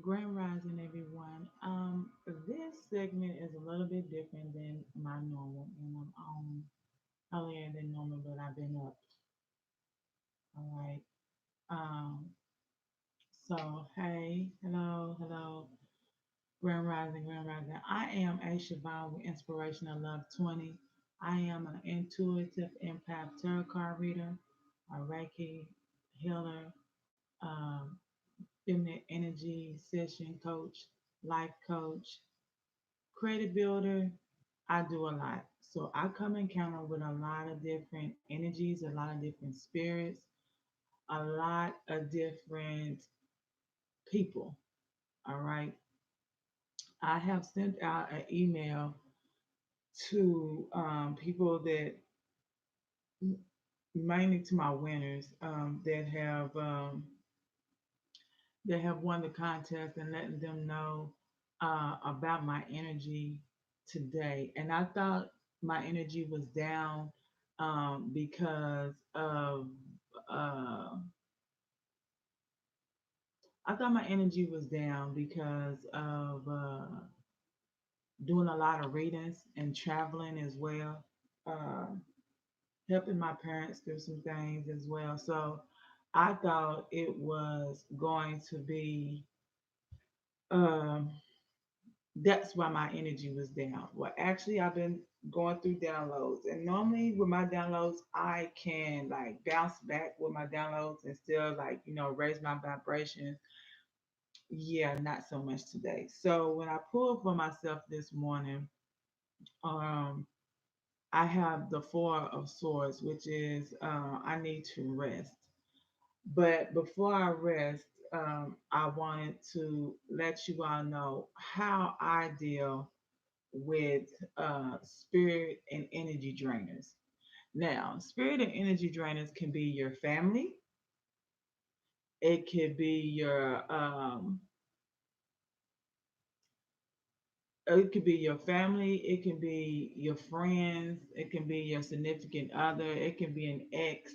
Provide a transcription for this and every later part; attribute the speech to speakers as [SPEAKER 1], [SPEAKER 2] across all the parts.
[SPEAKER 1] Grand Rising, everyone. This segment is a little bit different than my normal, and I'm on earlier than normal, but I've been up. All right. Um, hey, hello, Grand Rising. I am a Siobhan with Inspirational Love 20. I am an intuitive empath tarot card reader, a Reiki healer, um, feminine energy session coach, life coach, creative builder. I do a lot. So I come encounter with a lot of different energies, a lot of different spirits, a lot of different people. All right. I have sent out an email to people that mainly to my winners that have won the contest and letting them know about my energy today. And I thought my energy was down because of uh, I thought my energy was down because of doing a lot of readings and traveling as well, uh, helping my parents through some things as well. So I thought it was going to be um, that's why my energy was down. Well, actually, I've been going through downloads, and normally with my downloads, I can like bounce back with my downloads and still like raise my vibrations. Yeah, not so much today. So when I pulled for myself this morning, um, I have the Four of Swords, which is I need to rest. But before I rest, I wanted to let you all know how I deal with spirit and energy drainers. Now, spirit and energy drainers can be your family. It could be your family. It can be your friends. It can be your significant other. It can be an ex.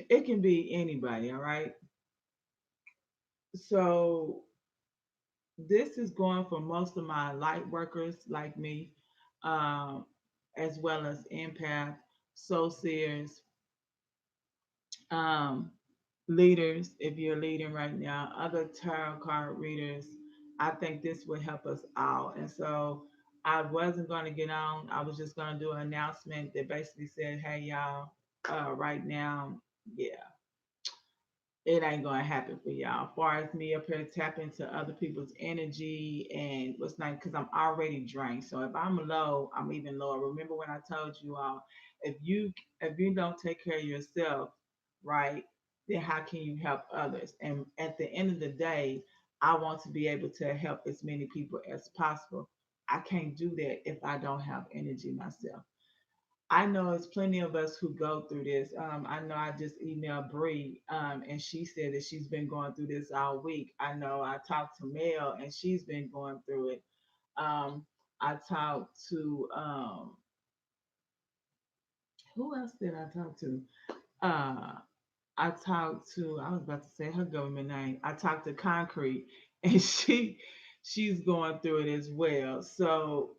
[SPEAKER 1] It can be anybody. All right. So this is going for most of my light workers like me, um, as well as empath, soul seers, um, leaders, if you're leading right now, other tarot card readers. I think this would help us out. And so I wasn't going to get on. I was just going to do an announcement that basically said, hey, y'all, right now, yeah, it ain't gonna happen for y'all. As far as me up here tapping to other people's energy and what's not, because I'm already drained. So if I'm low, I'm even lower. Remember when I told you all, if you don't take care of yourself, right, then how can you help others? And at the end of the day, I want to be able to help as many people as possible. I can't do that if I don't have energy myself. I know it's plenty of us who go through this. I know I just emailed Bree, and she said that she's been going through this all week. I know I talked to Mel, and she's been going through it. Um, I talked to who else did I talk to? Uh, I was about to say her government name. I talked to Concrete, and she's going through it as well. So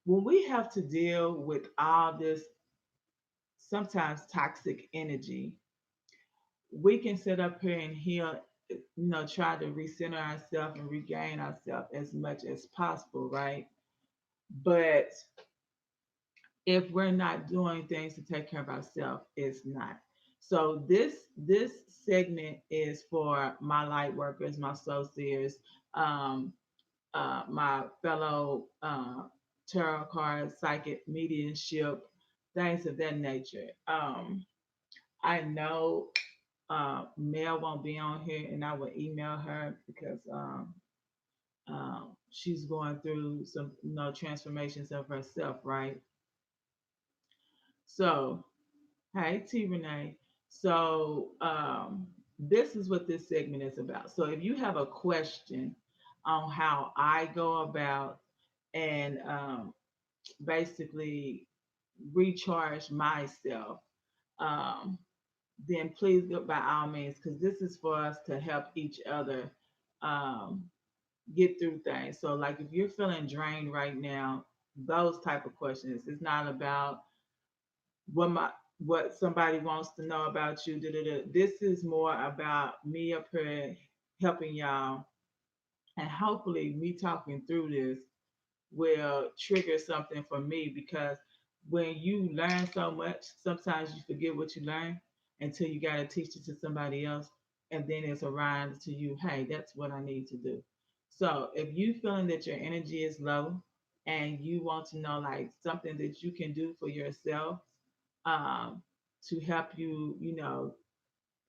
[SPEAKER 1] when we have to deal with all this sometimes toxic energy, we can sit up here and heal, try to recenter ourselves and regain ourselves as much as possible, right? But if we're not doing things to take care of ourselves, it's not. So this segment is for my light workers, my associates, um, my fellow tarot card, psychic mediumship, things of that nature. I know Mel won't be on here, and I will email her because she's going through some transformations of herself, right? So, hey T Renee. So this is what this segment is about. So if you have a question on how I go about and basically recharge myself, um, then please go by all means, because this is for us to help each other um, get through things. So, like if you're feeling drained right now, those type of questions. It's not about what my what somebody wants to know about you. Da, da, da. This is more about me up here helping y'all, and hopefully me talking through this will trigger something for me, because when you learn so much, sometimes you forget what you learned until you got to teach it to somebody else. And then it's around to you, hey, that's what I need to do. So if you feeling that your energy is low and you want to know like something that you can do for yourself, um, to help you,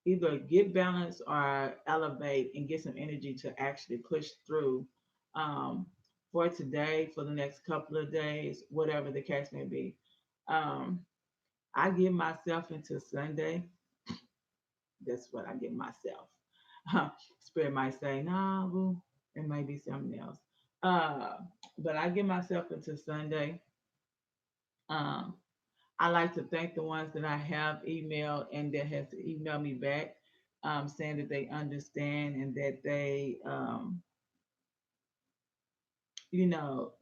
[SPEAKER 1] either get balance or elevate and get some energy to actually push through, um, for today, for the next couple of days, whatever the case may be. Um, I give myself into Sunday. That's what I give myself. Spirit might say, nah, well, it might be something else. Uh, but I give myself into Sunday. Um, I like to thank the ones that I have emailed and that has emailed me back, saying that they understand and that they, you know,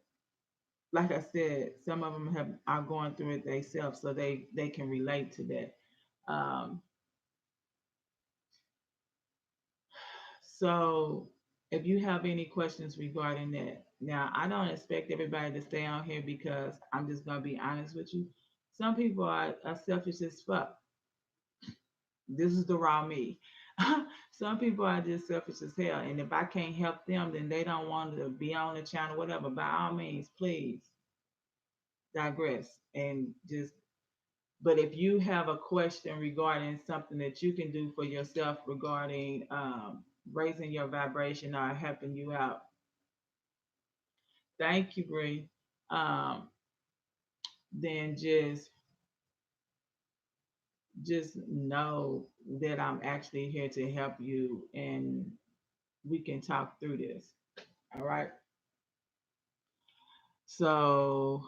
[SPEAKER 1] like I said, some of them have are going through it themselves, so they can relate to that. Um, so if you have any questions regarding that, now I don't expect everybody to stay on here because I'm just gonna be honest with you. Some people are selfish as fuck. This is the raw me. Some people are just selfish as hell, and if I can't help them, then they don't want to be on the channel, whatever. By all means, please digress and just. But if you have a question regarding something that you can do for yourself regarding raising your vibration or helping you out, thank you, Bree. Um, then just know that I'm actually here to help you, and we can talk through this. All right. So,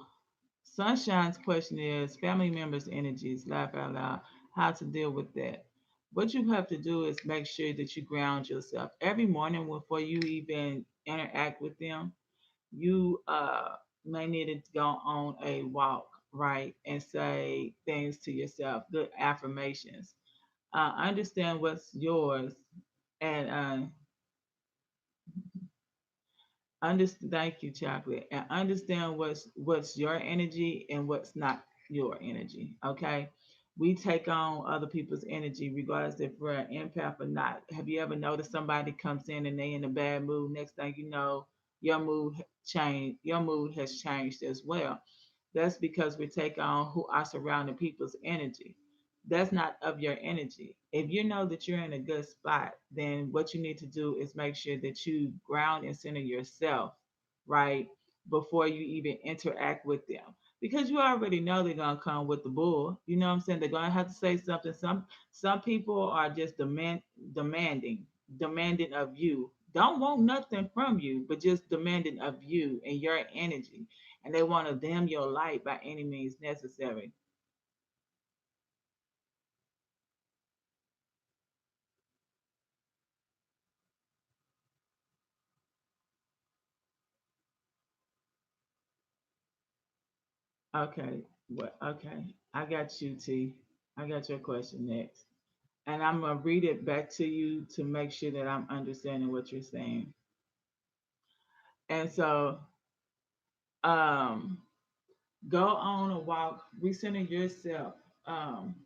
[SPEAKER 1] Sunshine's question is family members' energies, laugh out loud, how to deal with that. What you have to do is make sure that you ground yourself every morning before you even interact with them. You may need to go on a walk, right, and say things to yourself, good affirmations. Understand what's yours, and understand, thank you, chocolate, and understand what's your energy and what's not your energy. Okay, we take on other people's energy regardless if we're an empath or not. Have you ever noticed somebody comes in and they in a bad mood, next thing you know, your mood has changed as well. That's because we take on who are surrounding people's energy. That's not of your energy. If you know that you're in a good spot, then what you need to do is make sure that you ground and center yourself, right, before you even interact with them. Because you already know they're gonna come with the bull. You know what I'm saying? They're gonna have to say something. Some people are just demanding, demanding of you. Don't want nothing from you, but just demanding of you and your energy, and they want to dim your light by any means necessary. Okay, what? Okay, I got you, T. I got your question next, and I'm gonna read it back to you to make sure that I'm understanding what you're saying. And so, um, go on a walk, recenter yourself. Um,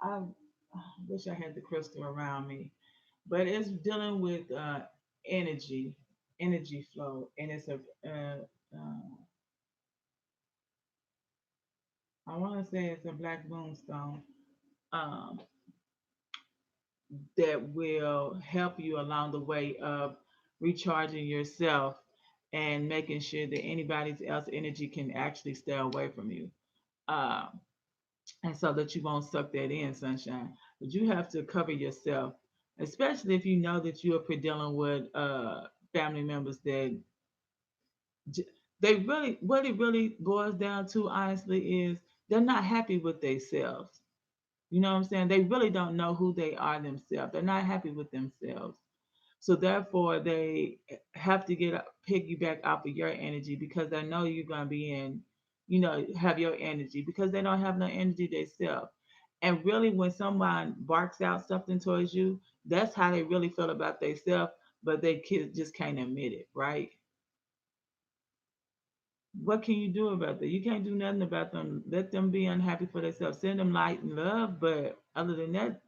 [SPEAKER 1] I wish I had the crystal around me, but it's dealing with energy, energy flow, and it's a I want to say it's a black moonstone, um, that will help you along the way of recharging yourself and making sure that anybody else energy can actually stay away from you. Um, and so that you won't suck that in, sunshine. But you have to cover yourself, especially if you know that you are dealing with family members that they really, what it really boils down to, honestly, is they're not happy with themselves. You know what I'm saying? They really don't know who they are themselves. They're not happy with themselves. So therefore, they have to piggyback off of your energy because they know you're gonna be in, have your energy because they don't have no energy themselves. And really, when someone barks out something towards you, that's how they really feel about themselves, but they just can't admit it, right? What can you do about that? You can't do nothing about them. Let them be unhappy for themselves. Send them light and love, but other than that,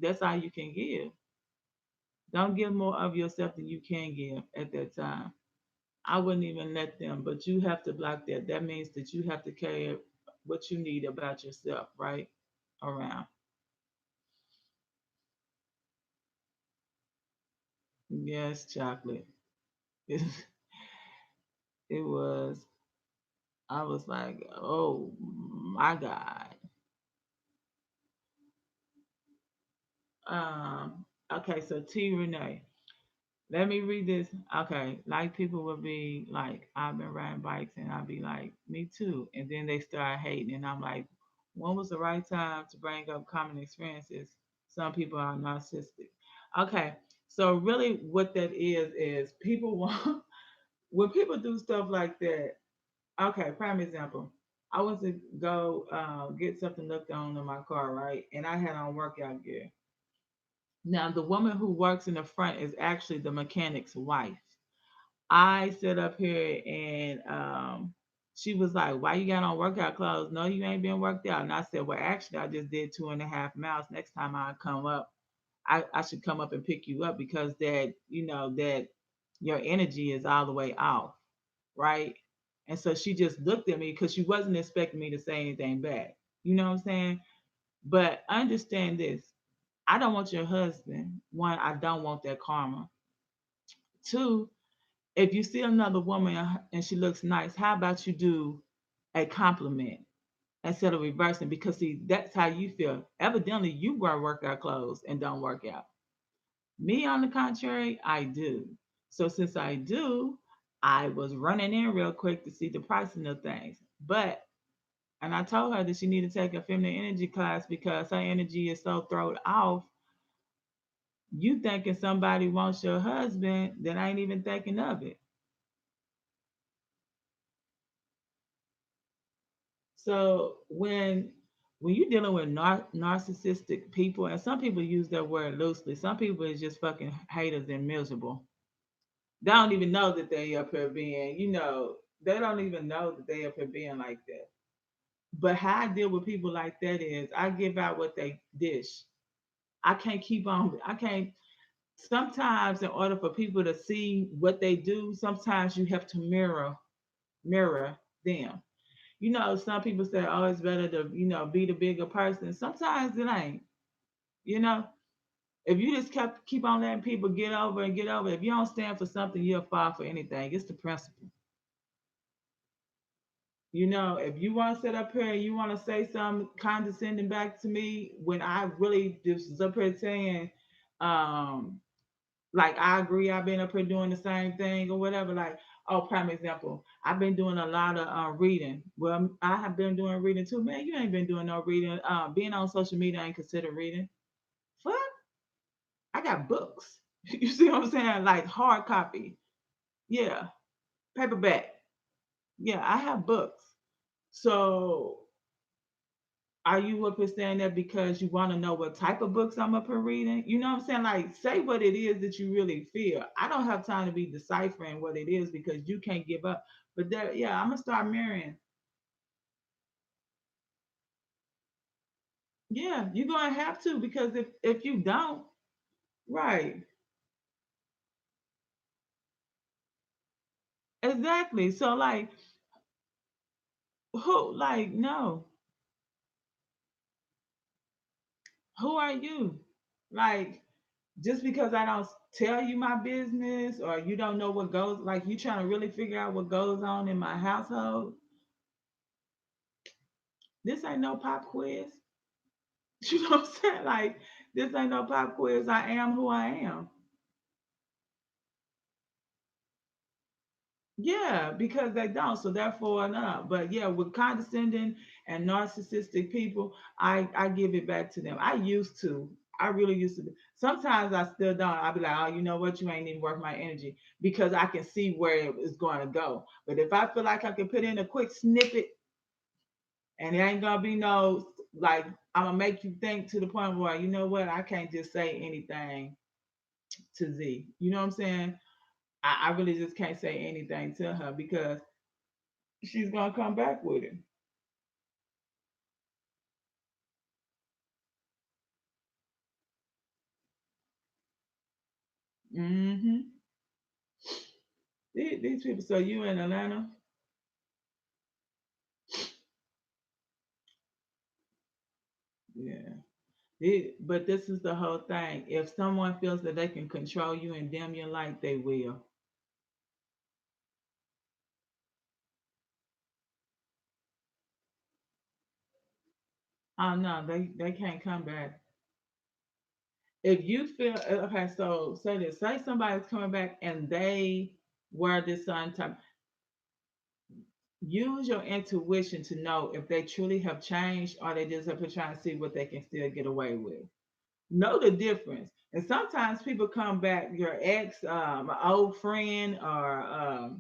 [SPEAKER 1] that's all you can give. Don't give more of yourself than you can give at that time. I wouldn't even let them, but you have to block that. That means that you have to carry what you need about yourself, right? Around. Yes, chocolate. It, it was, I was like, oh my God. Okay, so T Renee. Let me read this. Okay, like people would be like, I've been riding bikes, and I'd be like, me too. And then they start hating, and I'm like, when was the right time to bring up common experiences? Some people are narcissistic. Okay, so really, what that is people want when people do stuff like that. Okay, prime example. I went to go get something looked on in my car, right? And I had on workout gear. Now, the woman who works in the front is actually the mechanic's wife. I sit up here and she was like, "Why you got on workout clothes? No, you ain't been worked out." And I said, "Well, actually, I just did 2.5 miles. Next time I come up, I should come up and pick you up because that your energy is all the way off, right?" And so she just looked at me because she wasn't expecting me to say anything back. You know what I'm saying? But understand this. I don't want your husband. One, I don't want that karma. Two, if you see another woman and she looks nice, how about you do a compliment instead of reversing? Because see, that's how you feel. Evidently, you wear workout clothes and don't work out. Me, on the contrary, I do. So since I do, I was running in real quick to see the pricing of things. And I told her that she needed to take a feminine energy class because her energy is so thrown off. You thinking somebody wants your husband that ain't even thinking of it. So when you're dealing with narcissistic people, and some people use that word loosely, some people is just fucking haters and miserable. They don't even know that they up here being, they don't even know that they up here being like that. But how I deal with people like that is I give out what they dish. I can't keep on. I can't. Sometimes, in order for people to see what they do, sometimes you have to mirror them. Some people say, oh, it's better to, be the bigger person. Sometimes it ain't. You know, if you just keep on letting people get over and get over, if you don't stand for something, you'll fall for anything. It's the principle. If you want to sit up here and you want to say something condescending back to me when I really just was up here saying, um, like I agree, I've been up here doing the same thing or whatever. Like, oh, prime example, I've been doing a lot of reading. Well, I have been doing reading too. Man, you ain't been doing no reading. Being on social media ain't considered reading. Fuck, I got books. You see what I'm saying? Like hard copy. Yeah, paperback. Yeah, I have books. So are you up here saying that because you want to know what type of books I'm up here reading? You know what I'm saying? Like, say what it is that you really feel. I don't have time to be deciphering what it is because you can't give up. But there, yeah, I'm gonna start marrying. Yeah, you're gonna have to because if you don't, right, exactly. So like, who, like, no, who are you? Like, just because I don't tell you my business or you don't know what goes, like, you trying to really figure out what goes on in my household. This ain't no pop quiz. You know what I'm saying? Like, this ain't no pop quiz. I am who I am. Yeah, because they don't. So therefore, no. But yeah, with condescending and narcissistic people, I give it back to them. I used to. I really used to. Sometimes I still don't. I'll be like, oh, you know what? You ain't even worth my energy because I can see where it is going to go. But if I feel like I can put in a quick snippet and it ain't gonna be no like I'm gonna make you think to the point where you know what? I can't just say anything to Z. You know what I'm saying? I really just can't say anything to her because she's gonna come back with it. Hmm. These people. So you in Atlanta? Yeah. But this is the whole thing. If someone feels that they can control you and dim your light, they will. Oh no, they can't come back. If you feel okay, so say this. Say somebody's coming back and they were this certain type. Use your intuition to know if they truly have changed or they just have been trying to see what they can still get away with. Know the difference. And sometimes people come back, your ex, an old friend, or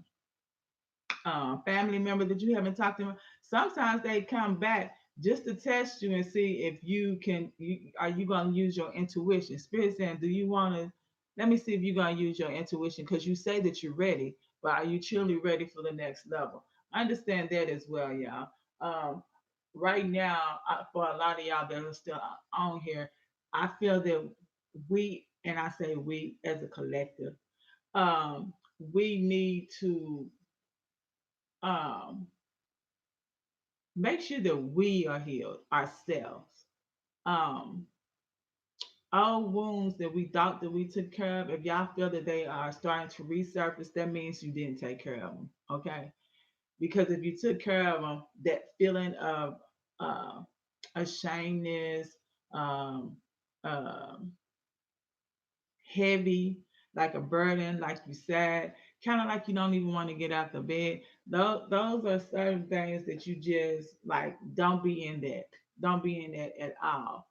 [SPEAKER 1] family member that you haven't talked to. Sometimes they come back just to test you and see if you can. Are you going to use your intuition? Spirit saying, do you want to? Let me see if you're going to use your intuition because you say that you're ready, but are you truly ready for the next level? I understand that as well, y'all. Um, right now, for a lot of y'all that are still on here, I feel that we, and I say we as a collective, um, we need to um, make sure that we are healed ourselves. Um, all wounds that we thought that we took care of, if y'all feel that they are starting to resurface, that means you didn't take care of them. Okay, because if you took care of them, that feeling of uh, ashamedness, um, um, heavy, like a burden, like you said, kind of like you don't even want to get out the bed. Those are certain things that you just like, don't be in that. Don't be in that at all.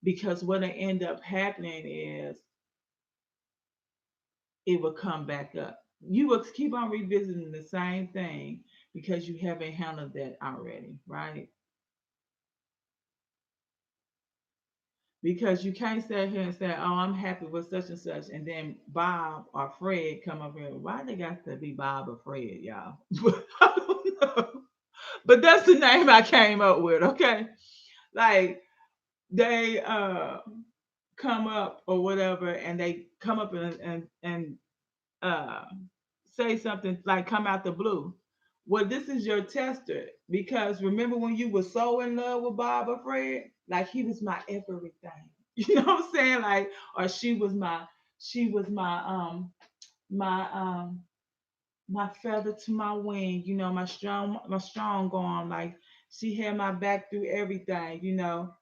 [SPEAKER 1] Because what will end up happening is it will come back up. You will keep on revisiting the same thing because you haven't handled that already, right? Because you can't sit here and say, "Oh, I'm happy with such and such," and then Bob or Fred come up here. Why they got to be Bob or Fred, y'all? I don't know. But that's the name I came up with. Okay, like they come up or whatever, and they come up and uh, say something like come out the blue. Well, this is your tester because remember when you were so in love with Bob or Fred, like he was my everything. You know what I'm saying? Like, or she was my my feather to my wing. You know, my strong arm. Like she had my back through everything. You know,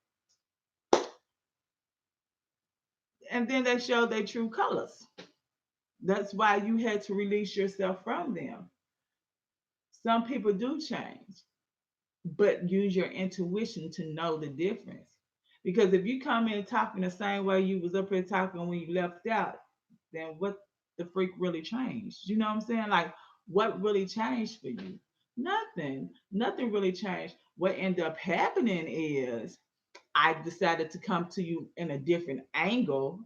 [SPEAKER 1] and then they showed their true colors. That's why you had to release yourself from them. Some people do change, but use your intuition to know the difference. Because if you come in talking the same way you was up here talking when you left out, then what the freak really changed? You know what I'm saying? Like what really changed for you? Nothing. Nothing really changed. What ended up happening is I decided to come to you in a different angle,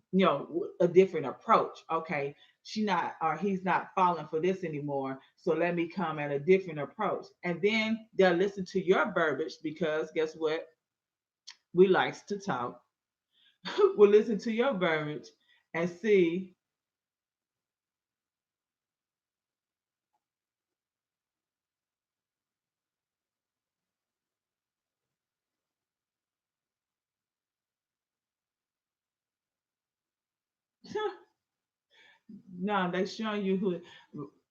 [SPEAKER 1] a different approach. Okay, she not or he's not falling for this anymore. So let me come at a different approach. And then they'll listen to your verbiage because guess what? We likes to talk. We'll listen to your verbiage and see. No, they showing you who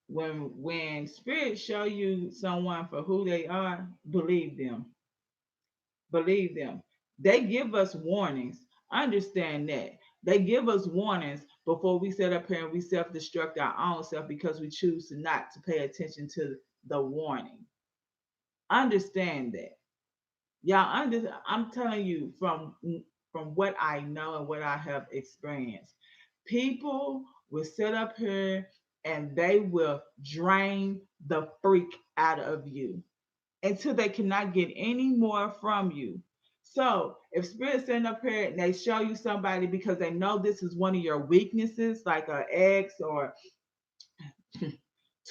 [SPEAKER 1] when spirits show you someone for who they are, believe them. Believe them. They give us warnings. Understand that. They give us warnings, before we sit up here and we self-destruct our own self because we choose to not to pay attention to the warning. Understand that. I'm telling you from what I know and what I have experienced. People will sit up here and they will drain the freak out of you until they cannot get any more from you. So if Spirit's sitting up here and they show you somebody because they know this is one of your weaknesses, like an ex or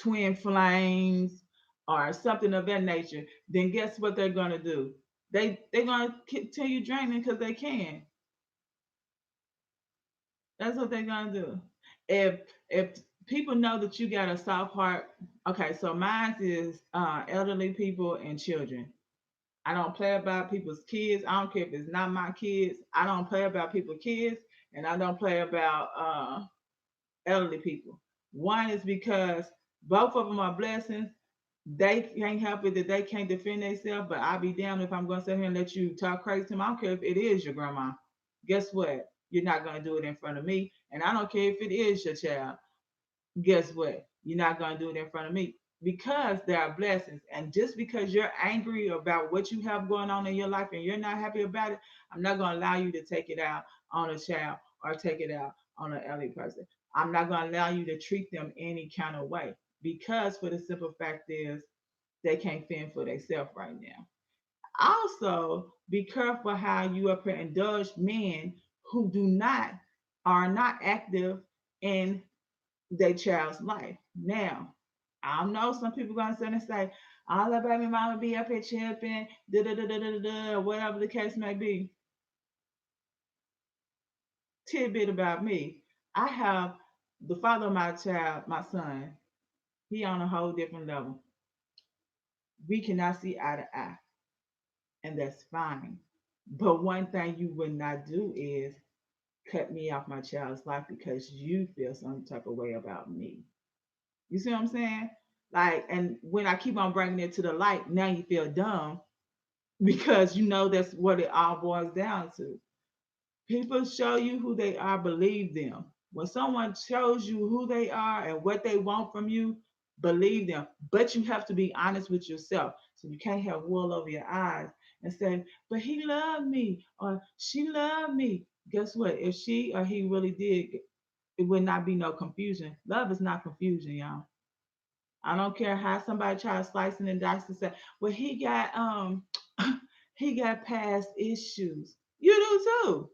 [SPEAKER 1] twin flames or something of that nature, then guess what they're gonna do? They're gonna continue draining because they can. That's what they're gonna do. If people know that you got a soft heart, okay. So mine is elderly people and children. I don't play about people's kids. I don't care if it's not my kids. I don't play about people's kids, and I don't play about elderly people. One is because both of them are blessings. They can't help it that they can't defend themselves, but I'll be damned if I'm going to sit here and let you talk crazy to them. I don't care if it is your grandma. Guess what? You're not going to do it in front of me. And I don't care if it is your child. Guess what? You're not going to do it in front of me because there are blessings. And just because you're angry about what you have going on in your life and you're not happy about it, I'm not going to allow you to take it out on a child or take it out on an elderly person. I'm not going to allow you to treat them any kind of way because, for the simple fact is, they can't fend for themselves right now. Also, be careful how you up here indulge men who do not are not active in their child's life. Now, I know some people gonna sit and say, all the baby mama be up here chipping, da da da da da da, whatever the case may be. Tidbit about me. I have the father of my child, my son, he on a whole different level. We cannot see eye to eye, and that's fine. But one thing you would not do is cut me off my child's life because you feel some type of way about me. You see what I'm saying? Like, and when I keep on bringing it to the light, now you feel dumb because you know that's what it all boils down to. People show you who they are, believe them. When someone shows you who they are and what they want from you, believe them. But you have to be honest with yourself. So you can't have wool over your eyes and say, but he loved me or she loved me. Guess what? If she or he really did, it would not be no confusion. Love is not confusion, y'all. I don't care how somebody tries slicing and dicing and say, well, he got he got past issues. You do too.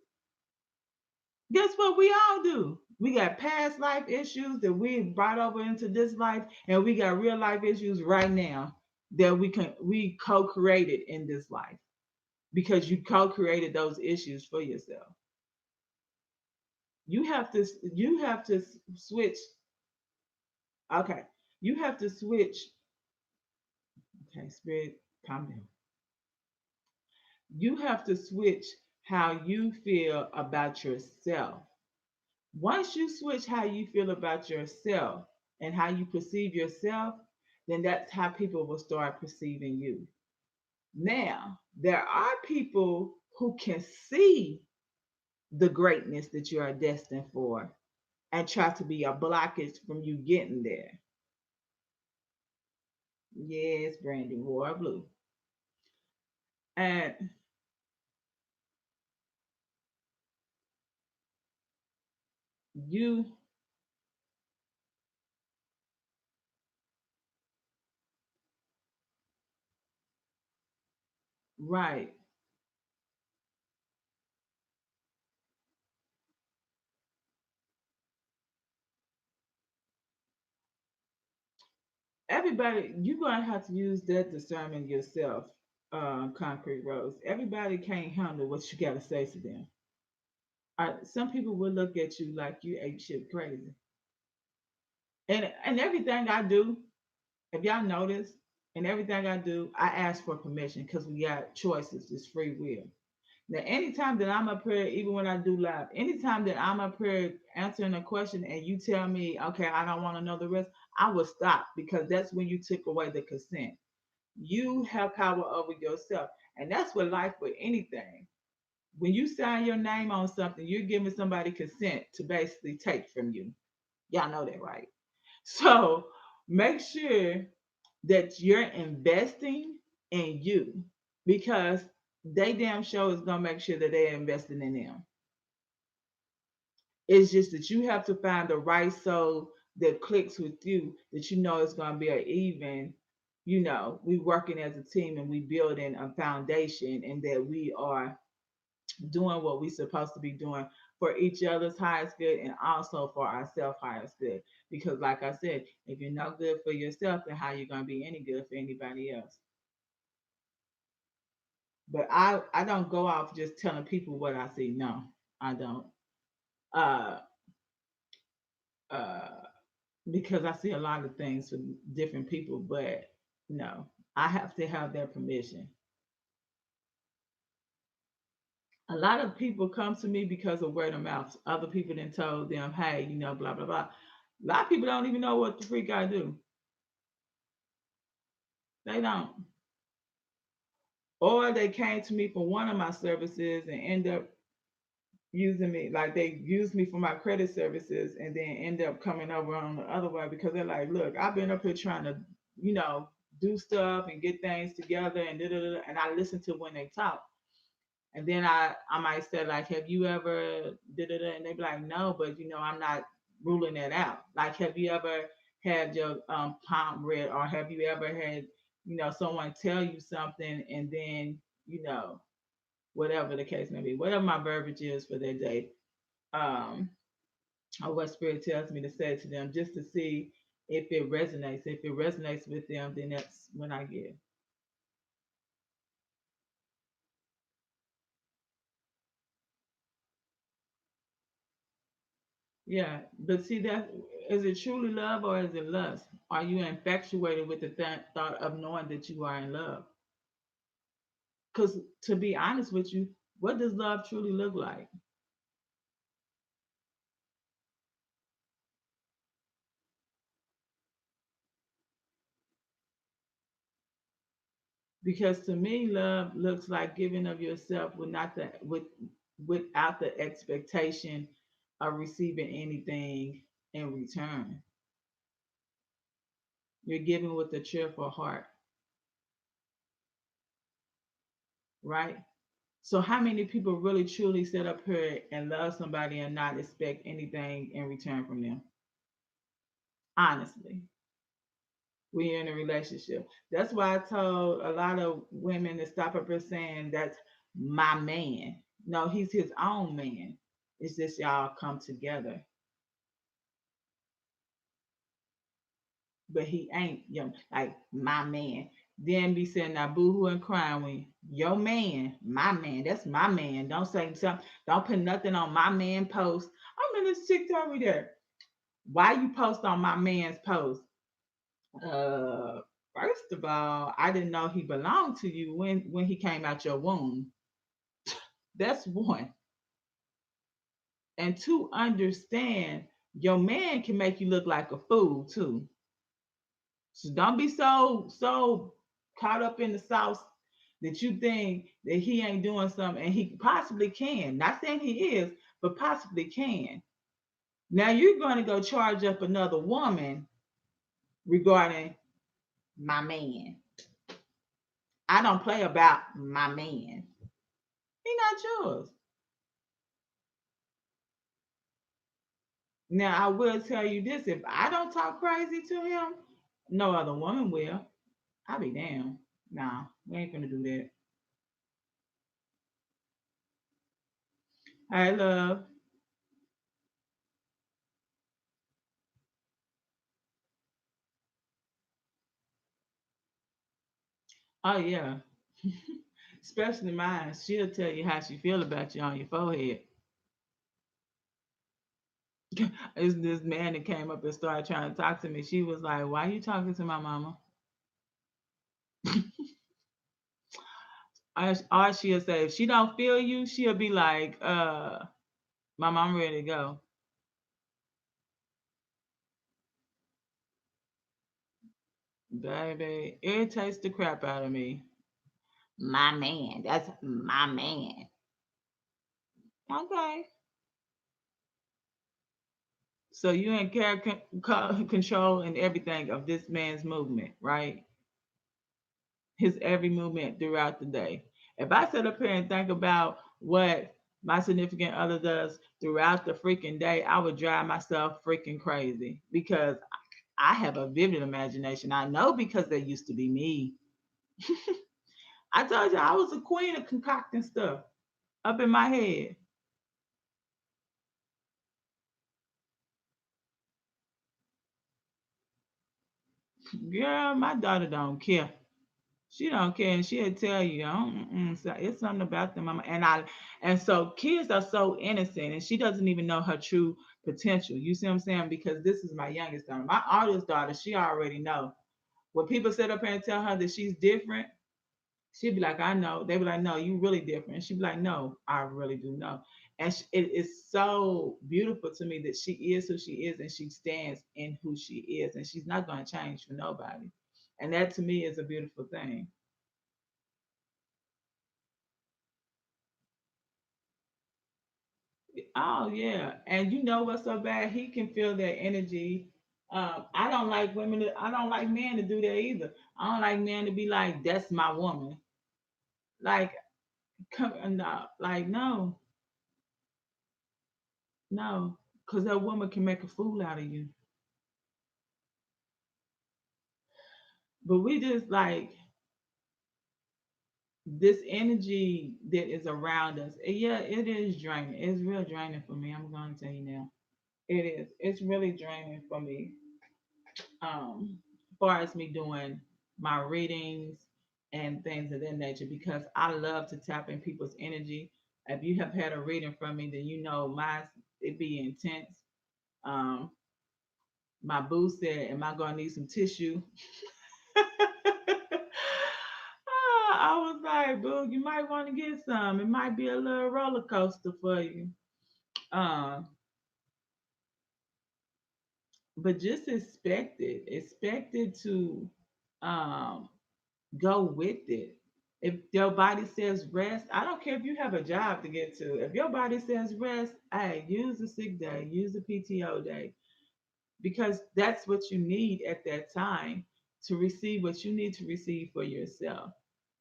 [SPEAKER 1] Guess what we all do? We got past life issues that we brought over into this life, and we got real life issues right now that we co-created in this life because you co-created those issues for yourself. You have to switch. Okay, you have to switch. Okay, spirit, calm down. You have to switch how you feel about yourself. Once you switch how you feel about yourself and how you perceive yourself, then that's how people will start perceiving you. Now, there are people who can see the greatness that you are destined for and try to be a blockage from you getting there. Yes, Brandy, Royal Blue. And you, right. Everybody, you're going to have to use that discernment yourself, Concrete Rose. Everybody can't handle what you got to say to them. Some people will look at you like you ate shit crazy. And everything I do, if y'all notice, and everything I do, I ask for permission because we got choices. It's free will. Now, anytime that I'm up here, even when I do live, anytime that I'm up here answering a question and you tell me, okay, I don't want to know the rest, I will stop because that's when you took away the consent. You have power over yourself. And that's what life with anything. When you sign your name on something, you're giving somebody consent to basically take from you. Y'all know that, right? So make sure that you're investing in you, because they damn sure is gonna make sure that they're investing in them. It's just that you have to find the right soul that clicks with you, that you know it's gonna be an even, we working as a team and we building a foundation, and that we are doing what we're supposed to be doing for each other's highest good and also for ourselves highest good. Because like I said, if you're not good for yourself, then how you gonna be any good for anybody else? But I don't go off just telling people what I see. No, I don't. Uh uh because I see a lot of things from different people, but no, I have to have their permission. A lot of people come to me because of word of mouth. Other people then told them, hey, blah blah blah. A lot of people don't even know what the freak I do. They don't. Or they came to me for one of my services and end up using me, like they used me for my credit services and then end up coming over on the other way, because they're like, look, I've been up here trying to, you know, do stuff and get things together and da da da. And I listen to when they talk. And then I might say like, have you ever da da da? And they be like, no, but I'm not ruling that out. Like, have you ever had your palm read, or have you ever had someone tell you something and then whatever the case may be, whatever my verbiage is for that day, um, or what spirit tells me to say to them, just to see if it resonates. If it resonates with them, then that's when I give. Yeah, but see, that is it truly love or is it lust? Are you infatuated with the thought of knowing that you are in love? Because to be honest with you, what does love truly look like? Because to me, love looks like giving of yourself with not the without the expectation of receiving anything in return. You're giving with a cheerful heart, right? So how many people really truly sit up here and love somebody and not expect anything in return from them? Honestly, we're in a relationship. That's why I told a lot of women to stop up here saying that's my man. No, he's his own man. It's just y'all come together. But he ain't like my man. Then be saying now boohoo and crying when your man, my man, that's my man. Don't say something, don't put nothing on my man post. I'm in this chick over there. Why you post on my man's post? Uh First of all, I didn't know he belonged to you when he came out your womb. That's one. And to understand your man can make you look like a fool too. So don't be so caught up in the sauce that you think that he ain't doing something, and he possibly can. Not saying he is, but possibly can. Now you're going to go charge up another woman regarding my man. I don't play about my man. He not yours. Now I will tell you this: if I don't talk crazy to him, no other woman will. I'll be damned. Nah, we ain't gonna do that. Hey, love. Oh yeah. Especially mine. She'll tell you how she feel about you on your forehead. It's this man that came up and started trying to talk to me. She was like, "Why you talking to my mama?" Or she'll say, if she don't feel you, she'll be like, "Mom, I'm ready to go." Baby, it irritates the crap out of me. My man, that's my man. Okay. So you in control and everything of this man's movement, right? His every movement throughout the day. If I sit up here and think about what my significant other does throughout the freaking day, I would drive myself freaking crazy because I have a vivid imagination. I know because they used to be me. I told you I was a queen of concocting stuff up in my head. Girl, my daughter don't care. She don't care, and she'll tell you, so it's something about them. And so kids are so innocent, and she doesn't even know her true potential. You see what I'm saying? Because this is my youngest daughter. My oldest daughter, she already know. When people sit up here and tell her that she's different, she'd be like, I know. They be like, no, you really different. And she'd be like, no, I really do know. And it is so beautiful to me that she is who she is and she stands in who she is. And she's not going to change for nobody. And that to me is a beautiful thing. Oh, yeah. And you know what's so bad? He can feel that energy. I don't like I don't like men to do that either. I don't like men to be like, that's my woman. Like, no, like, no, no. Because that woman can make a fool out of you. But we just like this energy that is around us. Yeah, it is draining. It's real draining for me. I'm going to tell you now. It is. It's really draining for me. As far as me doing my readings and things of that nature, because I love to tap in people's energy. If you have had a reading from me, then you know my it be intense. Um, my boo said, "Am I gonna need some tissue?" I was like, boo, you might want to get some. It might be a little roller coaster for you. Um, but just expect it to um, go with it. If your body says rest, I don't care if you have a job to get to. If your body says rest, hey, use the sick day, use the PTO day, because that's what you need at that time to receive what you need to receive for yourself.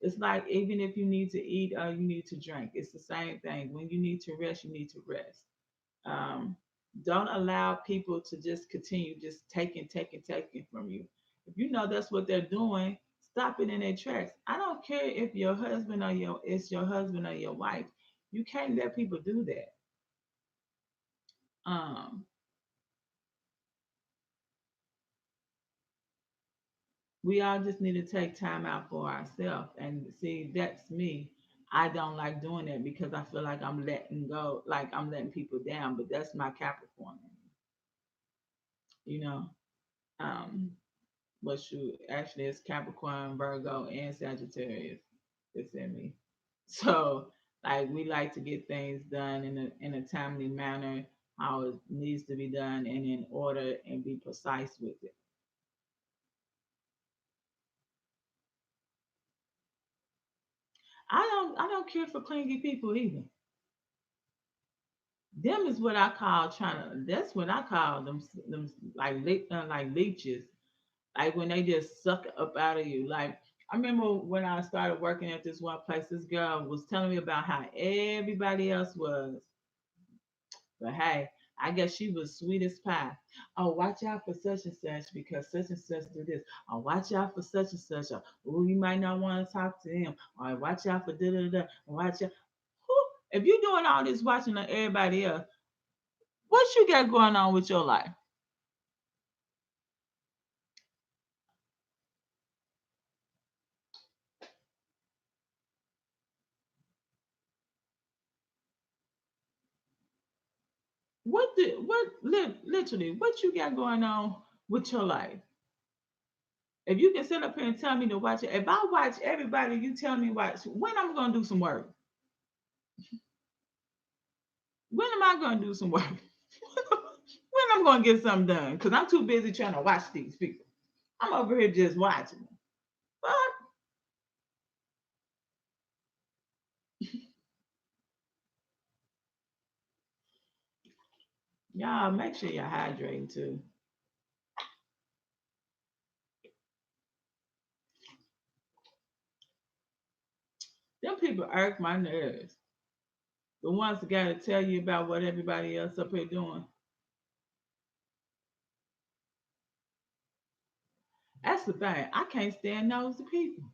[SPEAKER 1] It's like even if you need to eat or you need to drink, it's the same thing. When you need to rest, you need to rest. Um, don't allow people to just continue just taking from you. If you know that's what they're doing, stop it in their tracks. I don't care if your husband or your husband or your wife. You can't let people do that. Um, we all just need to take time out for ourselves and see that's me. I don't like doing that because I feel like I'm letting go, like I'm letting people down, but that's my Capricorn, you know. Um, but shoot, actually it's Capricorn, Virgo, and Sagittarius. It's in me. So like we like to get things done in a timely manner, how it needs to be done and in order and be precise with it. I don't care for clingy people either. Them is what I call trying to. That's what I call them like leeches. Like when they just suck up out of you. Like I remember when I started working at this one place, this girl was telling me about how everybody else was, but hey, I guess she was sweet as pie. Oh, watch out for such and such because such and such do this. Oh, watch out for such and such. Oh, you might not want to talk to them. Or watch out for da da da. Watch out. Who, if you're doing all this watching everybody else, what you got going on with your life? Literally what you got going on with your life? If you can sit up here and tell me to watch it, if I watch everybody, you tell me watch when I'm gonna do some work. When am I gonna do some work? When I'm gonna get something done? Because I'm too busy trying to watch these people. I'm over here just watching them. But Y'all make sure you're hydrating too. Them people irk my nerves. The ones that gotta tell you about what everybody else up here doing. That's the thing. I can't stand nosy people.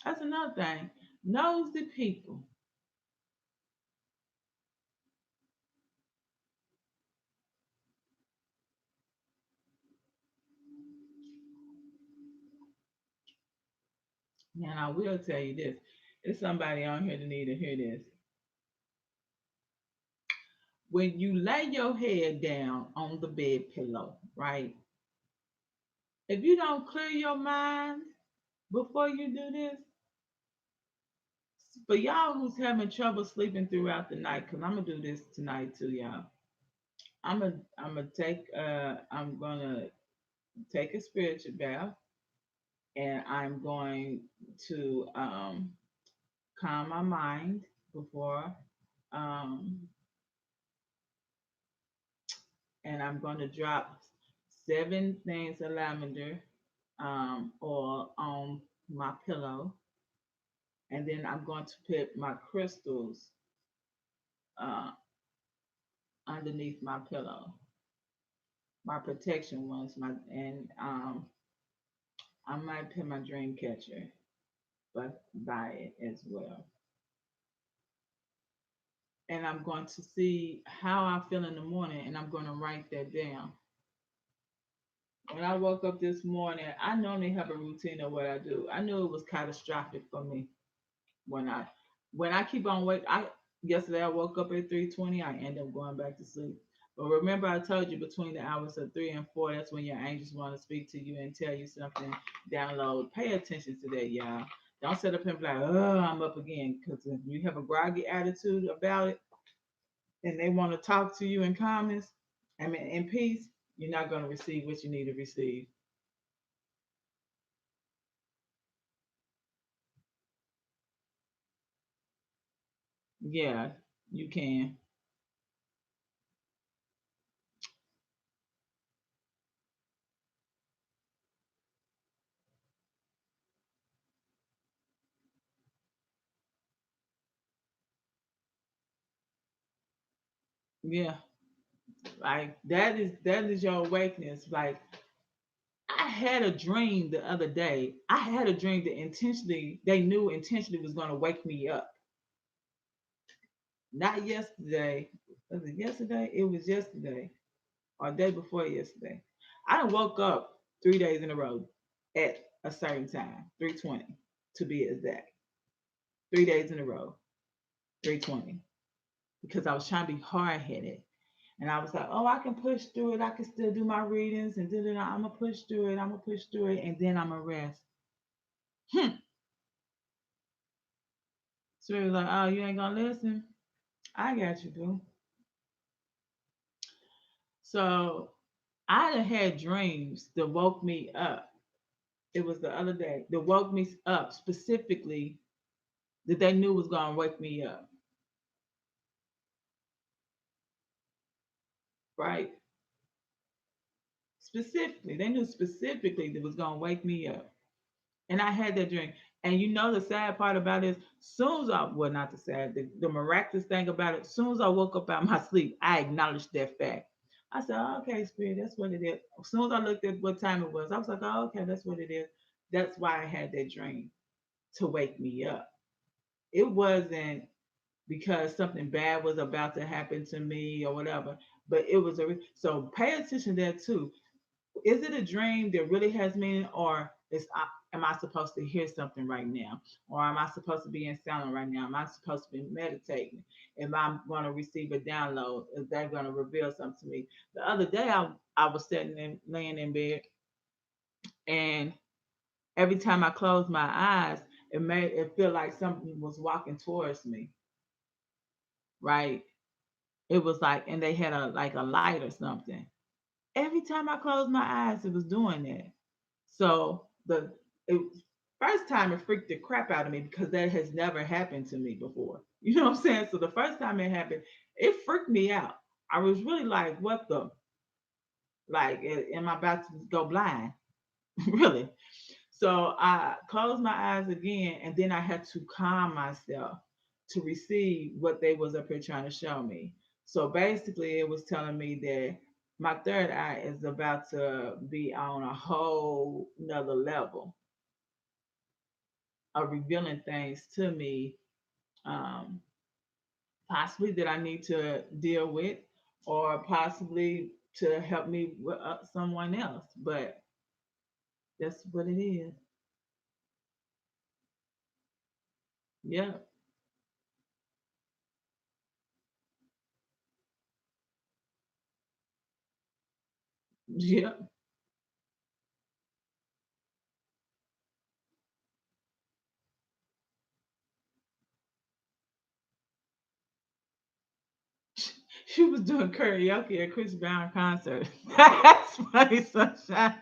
[SPEAKER 1] That's another thing. Nosy people. And I will tell you this. There's somebody on here that need to hear this. When you lay your head down on the bed pillow, right? If you don't clear your mind before you do this, for y'all who's having trouble sleeping throughout the night, because I'm gonna do this tonight too, y'all. I'm gonna take a spiritual bath, and I'm going to calm my mind before, um, and I'm going to drop 7 things of lavender oil on my pillow, and then I'm going to put my crystals uh, underneath my pillow, my protection ones, my and I might put my dream catcher, but by it as well. And I'm going to see how I feel in the morning, and I'm going to write that down. When I woke up this morning, I normally have a routine of what I do. I knew it was catastrophic for me when I keep on wake. I Yesterday I woke up at 3:20. I end up going back to sleep. But remember, I told you between the hours of 3 and 4, that's when your angels want to speak to you and tell you something. Download. Pay attention to that, y'all. Don't sit up and be like, oh, I'm up again. Because if you have a groggy attitude about it, and they want to talk to you in calmness, I mean in peace, you're not going to receive what you need to receive. Yeah, you can. Yeah, like that is your awakeness. Like I had a dream the other day. I had a dream that intentionally they knew intentionally was going to wake me up. Not yesterday. Was it yesterday? It was yesterday or day before yesterday. I done woke up 3 days in a row at a certain time, 3:20 to be exact. 3 days in a row, 3:20, because I was trying to be hard headed. And I was like, oh, I can push through it. I can still do my readings and then I'm gonna push through it. I'm gonna push through it, and then I'm gonna rest. Hmm. So he was like, oh, you ain't gonna listen. I got you, boo. So I done had dreams that woke me up. It was the other day that woke me up specifically that they knew was gonna wake me up, right? Specifically, they knew specifically that was gonna wake me up. And I had that dream. And you know the sad part about it is, soon as I well not the sad, the miraculous thing about it, soon as I woke up out of my sleep, I acknowledged that fact. I said, oh, okay, spirit, that's what it is. As soon as I looked at what time it was, I was like, oh, okay, that's what it is. That's why I had that dream to wake me up. It wasn't because something bad was about to happen to me or whatever, but it was so pay attention to that too. Is it a dream that really has meaning, or am I supposed to hear something right now, or am I supposed to be in silence right now? Am I supposed to be meditating? Am I going to receive a download? Is that going to reveal something to me? The other day, I was sitting and laying in bed, and every time I closed my eyes, it made it feel like something was walking towards me. Right? It was like, and they had a like a light or something. Every time I closed my eyes, it was doing that. So the it, First time it freaked the crap out of me because that has never happened to me before. You know what I'm saying? So the first time it happened, it freaked me out. I was really like, what the, like, am I about to go blind? Really? So I closed my eyes again, and then I had to calm myself to receive what they was up here trying to show me. So basically, it was telling me that my third eye is about to be on a whole nother level of revealing things to me, um, possibly that I need to deal with, or possibly to help me with someone else. But that's what it is. Yep. Yep. She was doing karaoke at Chris Brown concert. That's funny, sunshine.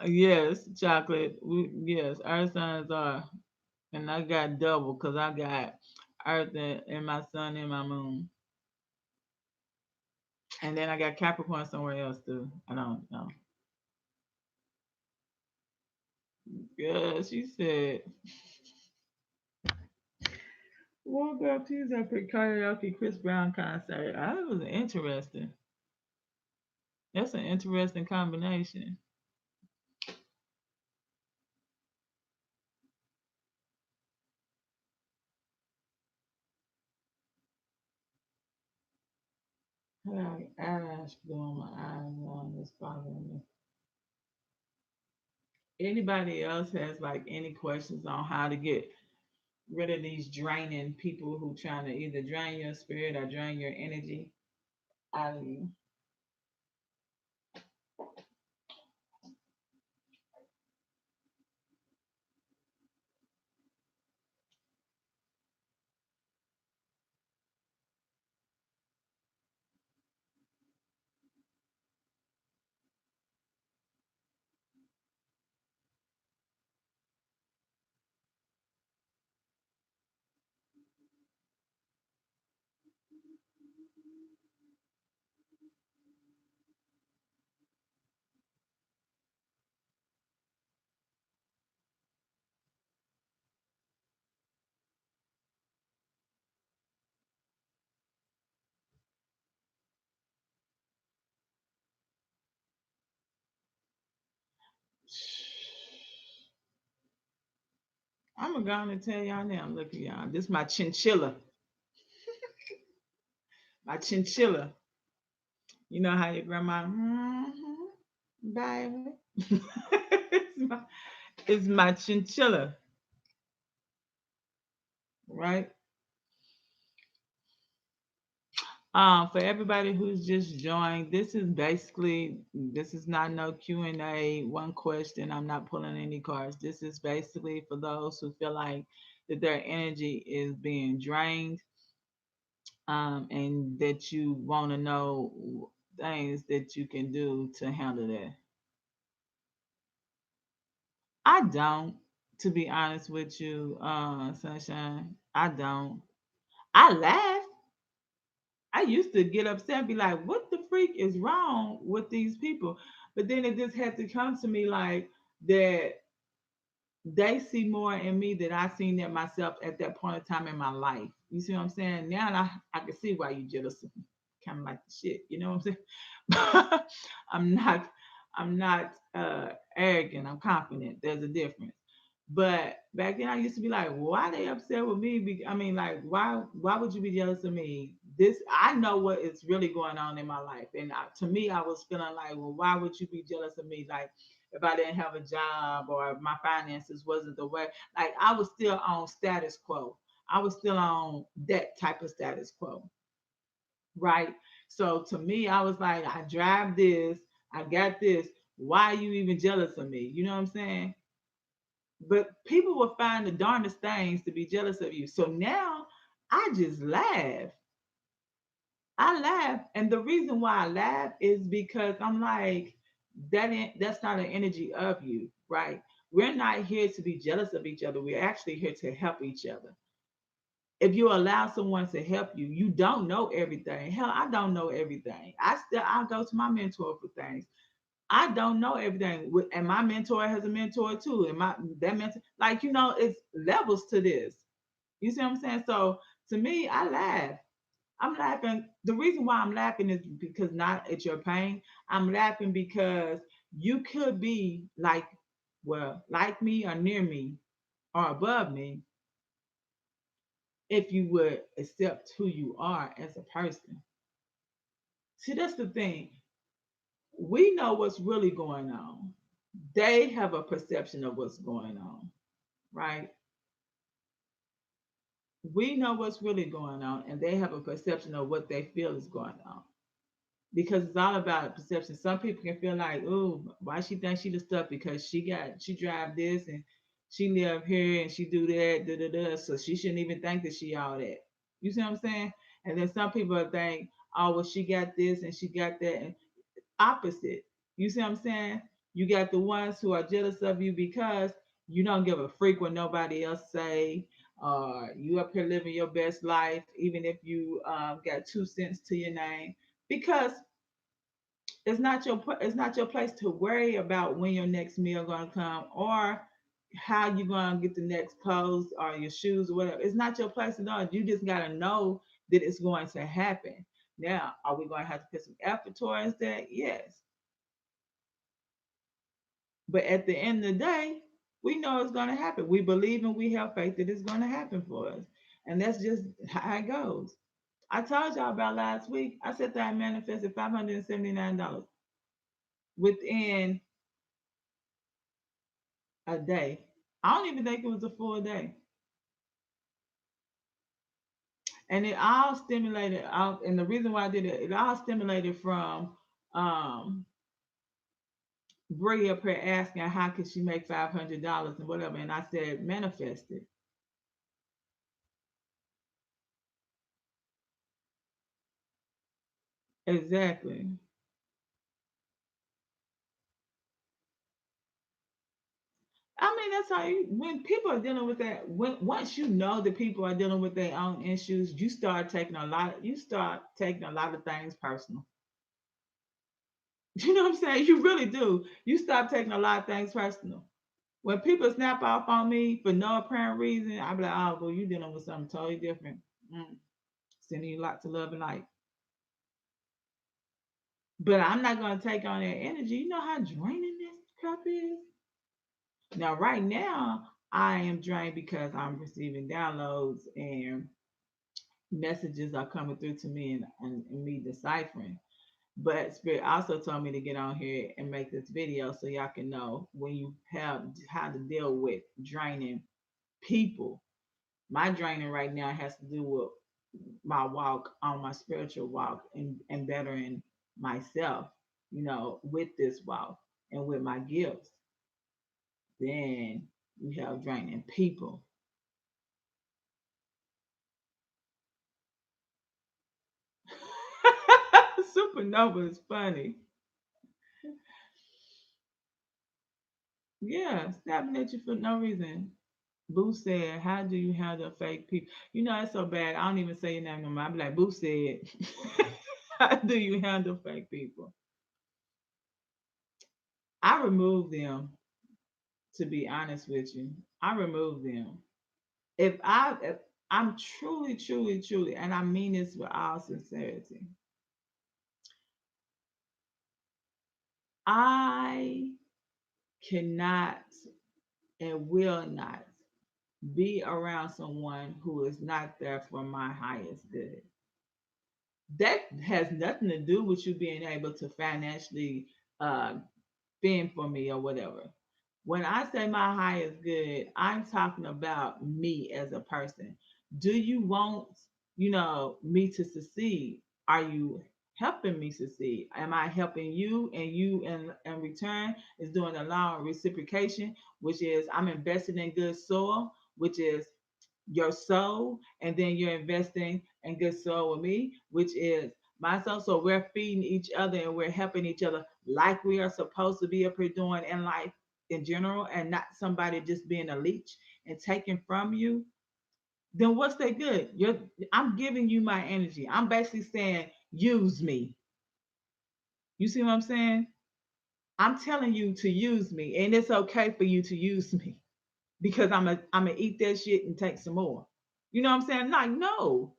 [SPEAKER 1] Yes, chocolate. Yes, our signs are, and I got double because I got Earth and my sun and my moon, and then I got Capricorn somewhere else too. I don't know. Yeah, she said, woke up Tuesday at karaoke Chris Brown concert. That was interesting. That's an interesting combination. I got eyelash glue on my eyes on this bothering me. Anybody else has like any questions on how to get rid of these draining people who trying to either drain your spirit or drain your energy out of you? I'm gonna go on and tell y'all now. Look at y'all. This is my chinchilla. My chinchilla. You know how your grandma, baby. it's, my, it's my chinchilla, right? For everybody who's just joined, this is not no Q&A, one question. I'm not pulling any cards. This is basically for those who feel like that their energy is being drained, and that you want to know things that you can do to handle that. I don't, to be honest with you, Sunshine. I don't. I laugh. I used to get upset and be like, what the freak is wrong with these people? But then it just had to come to me like that they see more in me than I seen in myself at that point in time in my life. You see what I'm saying? Now I can see why you jealous of me. Kind of like the shit, you know what I'm saying? I'm not I'm not arrogant, I'm confident. There's a difference. But back then, I used to be like, "Why they upset with me?" I mean, like, why would you be jealous of me? This I know what is really going on in my life, and to me, I was feeling like, "Well, why would you be jealous of me?" Like, if I didn't have a job or my finances wasn't the way, like I was still on status quo. I was still on that type of status quo, right? So to me, I was like, I drive this, I got this. Why are you even jealous of me? You know what I'm saying? But people will find the darndest things to be jealous of you. So now I just laugh. I laugh, and the reason why I laugh is because I'm like, that's not an energy of you, right? We're not here to be jealous of each other. We're actually here to help each other. If you allow someone to help you, you don't know everything. Hell, I don't know everything. I go to my mentor for things. I don't know everything, and my mentor has a mentor too, and my that mentor, like it's levels to this. You see what I'm saying? So to me, I laugh. I'm laughing. The reason why I'm laughing is because not at your pain. I'm laughing because you could be like me or near me or above me if you would accept who you are as a person. See, that's the thing. We know what's really going on. They have a perception of what's going on, right? We know what's really going on, and they have a perception of what they feel is going on. Because it's all about perception. Some people can feel like, oh, why she think she the stuff because she drive this and she live here and she do that, da da da. So she shouldn't even think that she all that. You see what I'm saying? And then some people think, oh, well, she got this and she got that. And opposite. You see what I'm saying? You got the ones who are jealous of you because you don't give a freak what nobody else say. You up here living your best life, even if you got 2 cents to your name, because it's not your place to worry about when your next meal gonna come or how you gonna get the next clothes or your shoes or whatever. It's not your place at all. You just gotta know that it's going to happen. Now, are we going to have to put some effort towards that? Yes. But at the end of the day, we know it's going to happen. We believe and we have faith that it's going to happen for us. And that's just how it goes. I told y'all about last week. I said that I manifested $579 within a day. I don't even think it was a full day. And it all stimulated out. And the reason why I did it, it all stimulated from um, Brie up here asking how could she make $500 and whatever. And I said, manifest it. Exactly. I mean, that's how when people are dealing with that, when once you know that people are dealing with their own issues, you start taking a lot of things personal. You know what I'm saying? You really do. You start taking a lot of things personal. When people snap off on me for no apparent reason, I be like, oh, well, you dealing with something totally different. Mm. Sending you lots of love and light. But I'm not going to take on that energy. You know how draining this cup is? Now, right now, I am drained because I'm receiving downloads and messages are coming through to me and me deciphering. But Spirit also told me to get on here and make this video so y'all can know when you have how to deal with draining people. My draining right now has to do with my walk on my spiritual walk and bettering myself, with this walk and with my gifts. Then we have draining people. Supernova is funny. Yeah, snapping at you for no reason. Boo said, "How do you handle fake people?" You know, it's so bad. I don't even say your name no more. I be like, Boo said, "How do you handle fake people?" I remove them. To be honest with you, I remove them. If I'm truly, truly, truly, and I mean this with all sincerity, I cannot and will not be around someone who is not there for my highest good. That has nothing to do with you being able to financially uh, fend for me or whatever. When I say my highest good, I'm talking about me as a person. Do you want, me to succeed? Are you helping me succeed? Am I helping you and you in return is doing a law of reciprocation, which is I'm invested in good soil, which is your soul, and then you're investing in good soul with me, which is myself. So we're feeding each other and we're helping each other like we are supposed to be up here doing in life in general, and not somebody just being a leech and taking from you. Then what's that good? I'm giving you my energy. I'm basically saying, use me. You see what I'm saying? I'm telling you to use me, and it's okay for you to use me because I'm gonna eat that shit and take some more. You know what I'm saying? Like, no.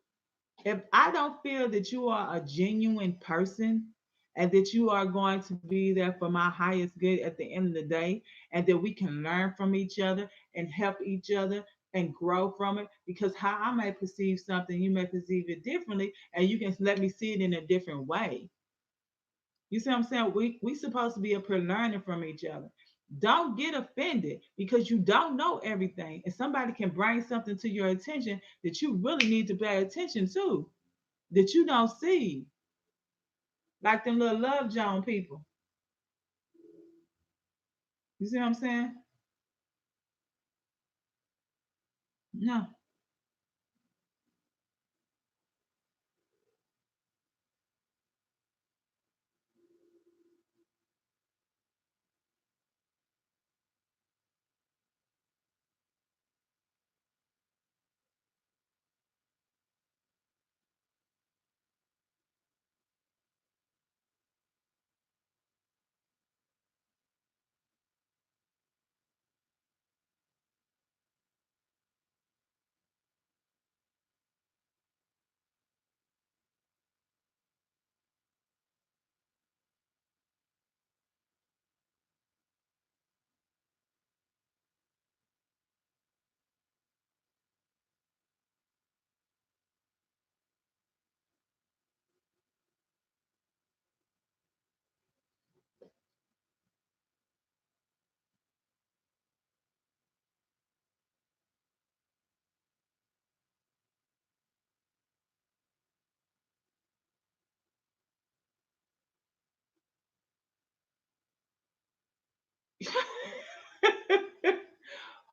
[SPEAKER 1] If I don't feel that you are a genuine person and that you are going to be there for my highest good at the end of the day, and that we can learn from each other and help each other and grow from it, because how I may perceive something, you may perceive it differently, and you can let me see it in a different way. You see what I'm saying? We supposed to be up here learning from each other. Don't get offended because you don't know everything, and somebody can bring something to your attention that you really need to pay attention to, that you don't see, like them little love Joan people. You see what I'm saying? No.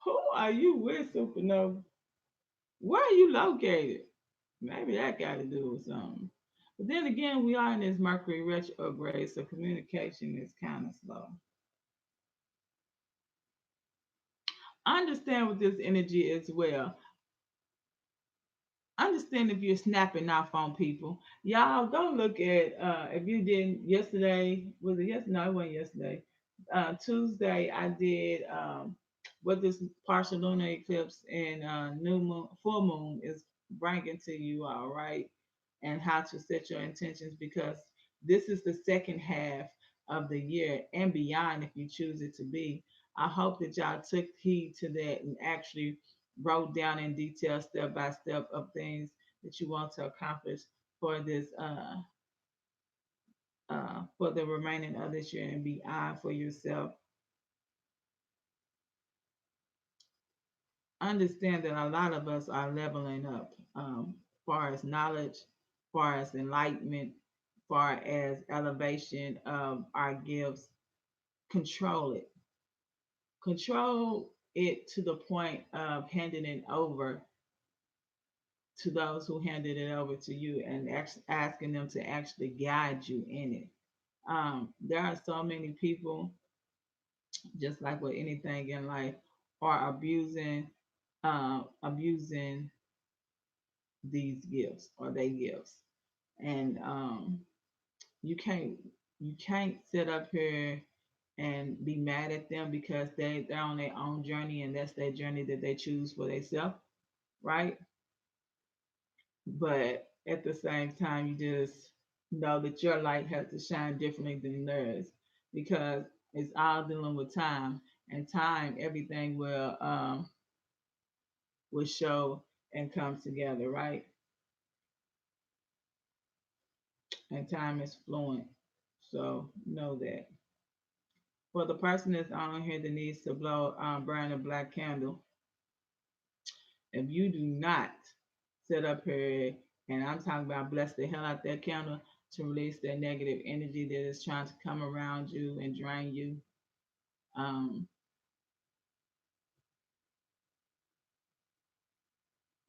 [SPEAKER 1] Who are you with, Supernova? Where are you located? Maybe that got to do with something. But then again, we are in this Mercury retrograde, so communication is kind of slow. I understand with this energy as well. Understand if you're snapping off on people. Y'all go look at if you didn't yesterday, was it yesterday? No, it wasn't yesterday. Tuesday I did what this partial lunar eclipse and new moon full moon is bringing to you all, right? And how to set your intentions, because this is the second half of the year and beyond if you choose it to be. I hope that y'all took heed to that and actually wrote down in detail, step by step, of things that you want to accomplish for this for the remaining of this year and beyond for yourself. Understand that a lot of us are leveling up, far as knowledge, far as enlightenment, far as elevation of our gifts. Control it. Control it to the point of handing it over to those who handed it over to you, and asking them to actually guide you in it. There are so many people, just like with anything in life, are abusing these gifts or they gifts, and you can't you can't sit up here and be mad at them because they're on their own journey, and that's their journey that they choose for themselves, right? But at the same time, you just know that your light has to shine differently than theirs, because it's all dealing with time, and time, everything will show and come together, right? And time is fluent, so know that. For the person that's on here that needs to burn a black candle, if you do not sit up here, and I'm talking about bless the hell out that candle to release that negative energy that is trying to come around you and drain you. Um,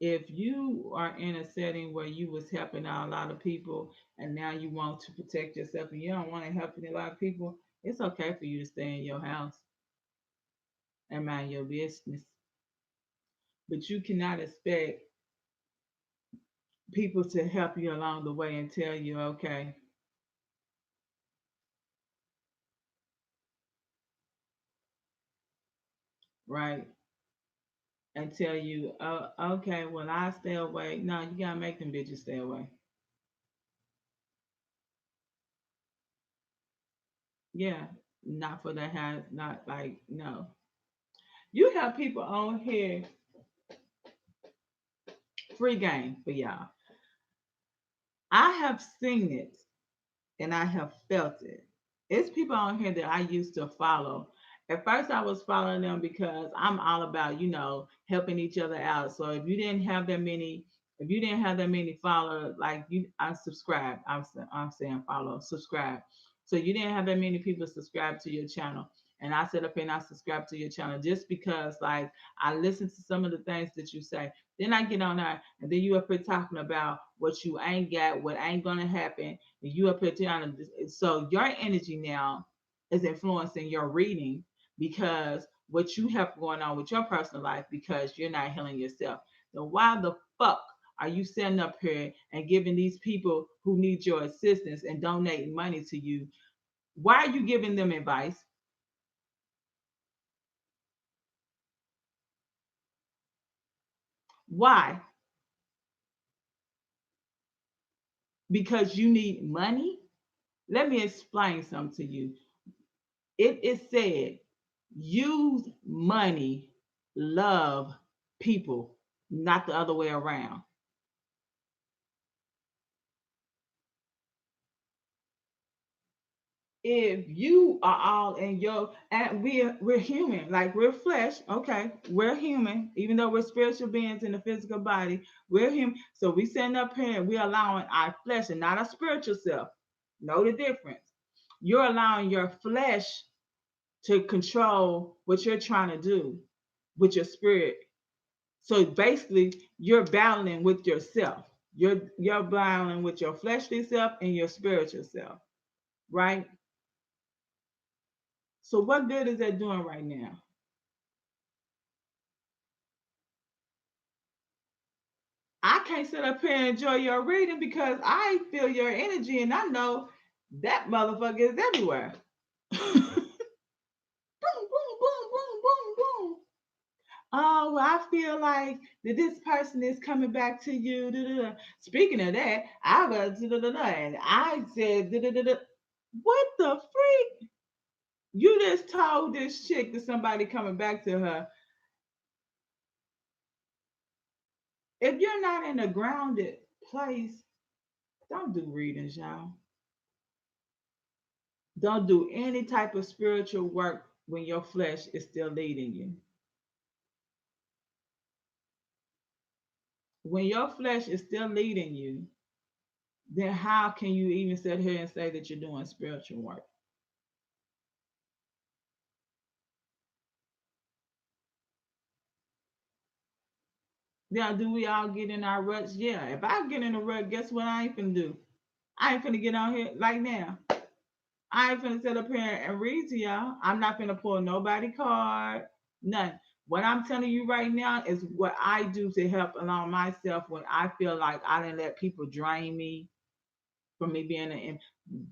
[SPEAKER 1] If you are in a setting where you was helping out a lot of people and now you want to protect yourself and you don't want to help a lot of people, it's okay for you to stay in your house and mind your business. But you cannot expect people to help you along the way and tell you, okay, right? And tell you, okay, well, I stay away. No, you gotta make them bitches stay away. Yeah, not for that house, not like, no. You have people on here, free game for y'all. I have seen it and I have felt it. It's people on here that I used to follow. At first, I was following them because I'm all about, helping each other out. So if you didn't have that many followers, like you, I subscribe. I'm saying follow, subscribe. So you didn't have that many people subscribe to your channel, and I set up and I subscribe to your channel just because, like, I listen to some of the things that you say. Then I get on there, and then you up here talking about what you ain't got, what ain't gonna happen, and you up here trying to. So your energy now is influencing your reading because what you have going on with your personal life because you're not healing yourself. Then why the fuck are you sitting up here and giving these people who need your assistance and donating money to you? Why are you giving them advice? Why? Because you need money? Let me explain something to you. It is said, use money, love people, not the other way around. If you are all in your, and we're human, like we're flesh, okay, we're human, even though we're spiritual beings in the physical body, we're human. So we sitting up here and we're allowing our flesh and not our spiritual self. Know the difference. You're allowing your flesh to control what you're trying to do with your spirit. So basically, you're battling with yourself. You're battling with your fleshly self and your spiritual self, right? So what good is that doing right now? I can't sit up here and enjoy your reading because I feel your energy and I know that motherfucker is everywhere. boom, boom, boom, boom, boom, boom. Oh, well, I feel like that this person is coming back to you. Da, da, da. Speaking of that, I was da, da, da, and I said, da, da, da, da. What the freak? You just told this chick that somebody coming back to her. If you're not in a grounded place, don't do readings, y'all. Don't do any type of spiritual work when your flesh is still leading you. When your flesh is still leading you, then how can you even sit here and say that you're doing spiritual work? Now, do we all get in our ruts? Yeah. If I get in a rut, guess what I ain't finna do? I ain't finna get on here like now. I ain't finna sit up here and read to y'all. I'm not finna pull nobody card, none. What I'm telling you right now is what I do to help along myself when I feel like I didn't let people drain me from me being an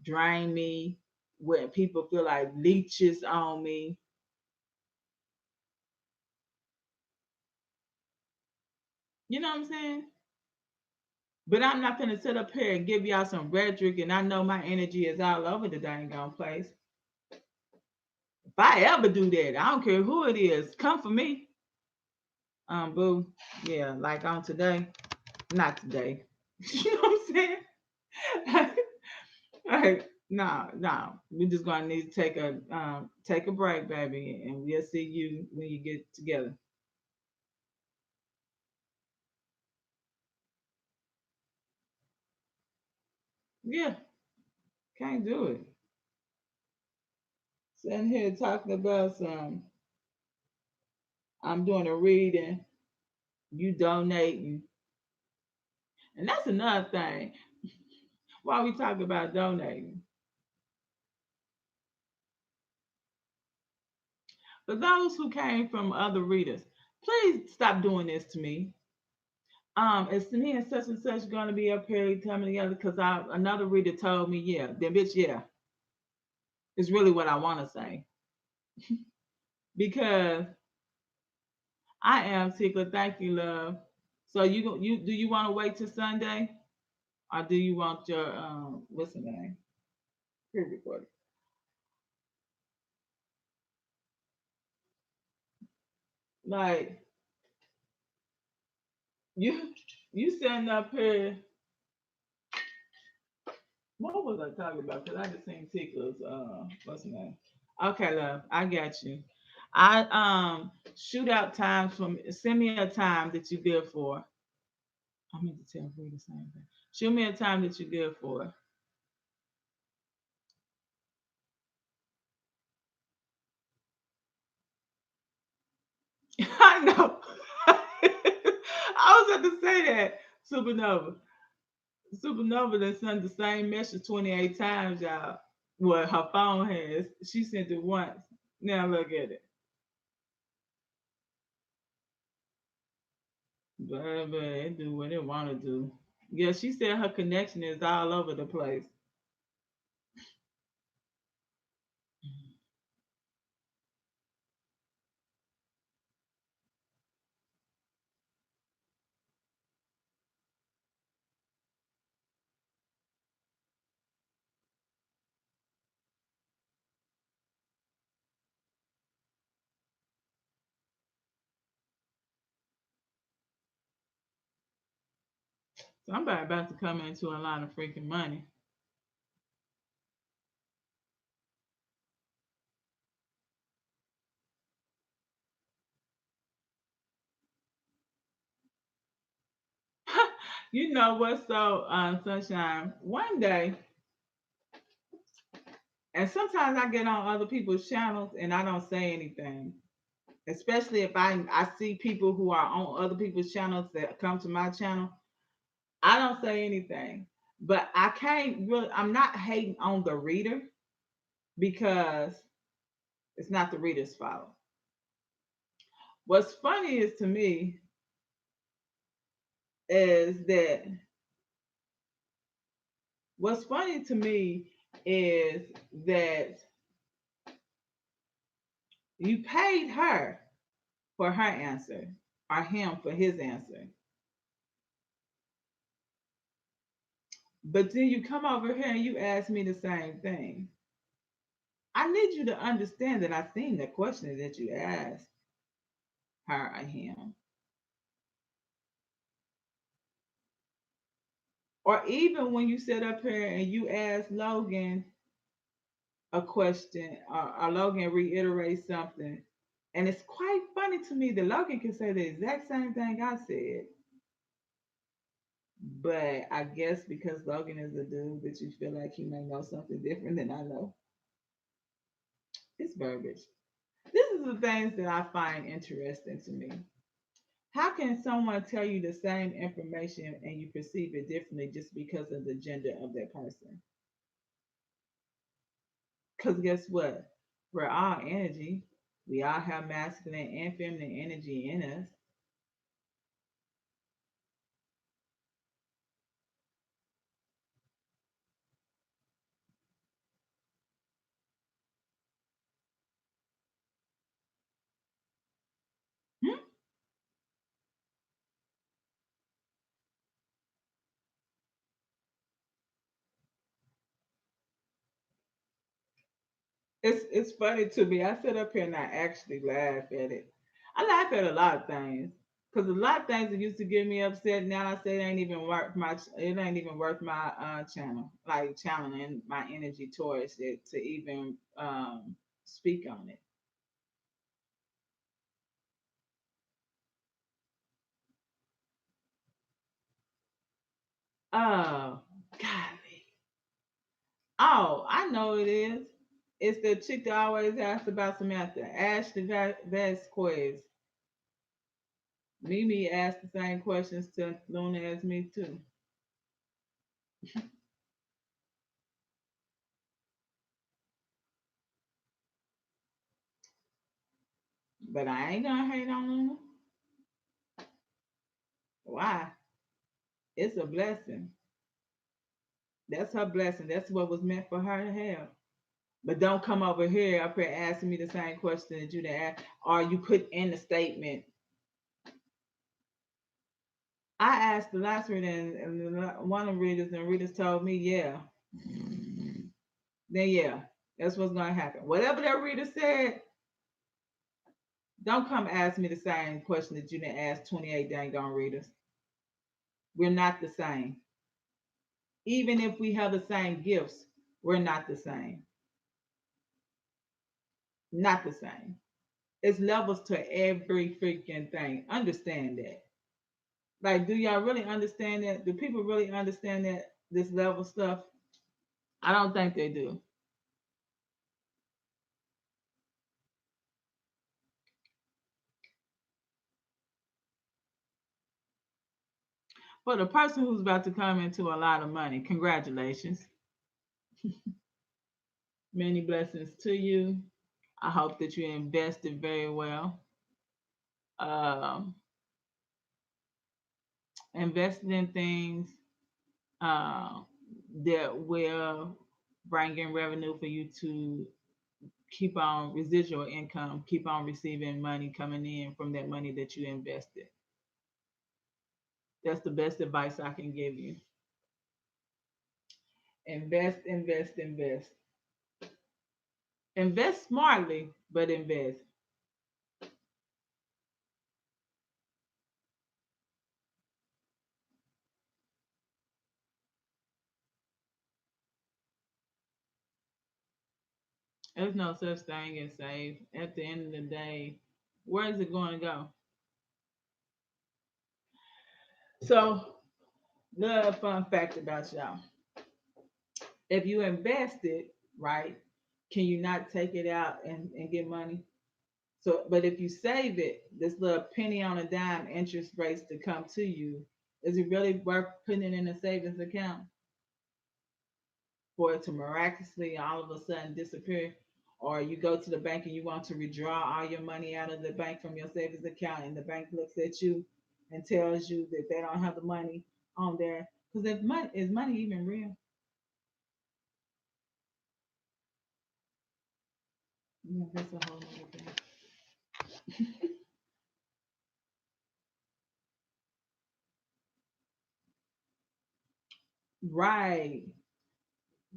[SPEAKER 1] drain me, where people feel like leeches on me. You know what I'm saying? But I'm not gonna sit up here and give y'all some rhetoric, and I know my energy is all over the dang on place. If I ever do that, I don't care who it is, come for me. Boo. Yeah, like on today, not today. You know what I'm saying? Like, no, no. We're just gonna need to take a break, baby, and we'll see you when you get together. Yeah, can't do it. Sitting here talking about some. I'm doing a reading You donating, and that's another thing. While we talk about donating, for those who came from other readers, please stop doing this to me. Is me and such gonna be up here telling me the other? Because I another reader told me, yeah, then bitch, yeah, is really what I want to say because I am tickler. Thank you, love. So you do you want to wait till Sunday, or do you want your what's the name? Pre-recorded. Like you you sitting up here. What was I talking about? Because I just seen ticklers. What's the name? Okay, love. I got you. I shoot out times from send me a time that you good for. I meant to tell Bree the same thing. Shoot me a time that you're good for. I know. I was about to say that. Supernova. Supernova that sent the same message 28 times, y'all. What her phone has. She sent it once. Now look at it. Baby, it do what it want to do. Yeah, she said her connection is all over the place. Somebody about to come into a lot of freaking money. You know what's so sunshine? One day, and sometimes I get on other people's channels and I don't say anything. Especially if I see people who are on other people's channels that come to my channel, I don't say anything. But I can't really. I'm not hating on the reader because it's not the reader's fault. What's funny is to me is that what's funny to me is that you paid her for her answer or him for his answer. But then you come over here and you ask me the same thing. I need you to understand that I've seen the question that you asked her or him. Or even when you sit up here and you ask Logan a question or Logan reiterates something. And it's quite funny to me that Logan can say the exact same thing I said. But I guess because Logan is a dude that you feel like he may know something different than I know. It's verbiage. This is the things that I find interesting to me. How can someone tell you the same information and you perceive it differently just because of the gender of that person? Because guess what? We're all energy. We all have masculine and feminine energy in us. Hmm? It's funny to me. I sit up here and I actually laugh at it. I laugh at a lot of things because a lot of things that used to get me upset. Now I say it ain't even worth my. It ain't even worth my channel. Like channeling my energy towards it to even speak on it. Oh, golly. Oh, I know it is. It's the chick that always asks about Samantha, Ashley Vasquez. Mimi asked the same questions to Luna as me too. But I ain't gonna hate on Luna. Why? It's a blessing. That's her blessing. That's what was meant for her to have. But don't come over here up here asking me the same question that you done asked, or you put in the statement. I asked the last reader, and one of the readers told me, yeah. Then yeah, that's what's gonna happen. Whatever that reader said, don't come ask me the same question that you didn't ask 28 dang on readers. We're not the same. Even if we have the same gifts, we're not the same. Not the same. It's levels to every freaking thing. Understand that. Like, do y'all really understand that? Do people really understand that this level stuff? I don't think they do. For the person who's about to come into a lot of money, congratulations. Many blessings to you. I hope that you invested very well. Um, invested in things uh, that will bring in revenue for you to keep on residual income, keep on receiving money coming in from that money that you invested. That's the best advice I can give you. Invest, invest, invest. Invest smartly, but invest. There's no such thing as save. At the end of the day, where is it going to go? So, the fun fact about y'all: if you invest it, right, can you not take it out and get money? So, but if you save it, this little penny on a dime interest rates to come to you, is it really worth putting it in a savings account for it to miraculously all of a sudden disappear? Or you go to the bank and you want to withdraw all your money out of the bank from your savings account, and the bank looks at you and tells you that they don't have the money on there. Because if money is money even real? Yeah, that's a whole other thing. Right.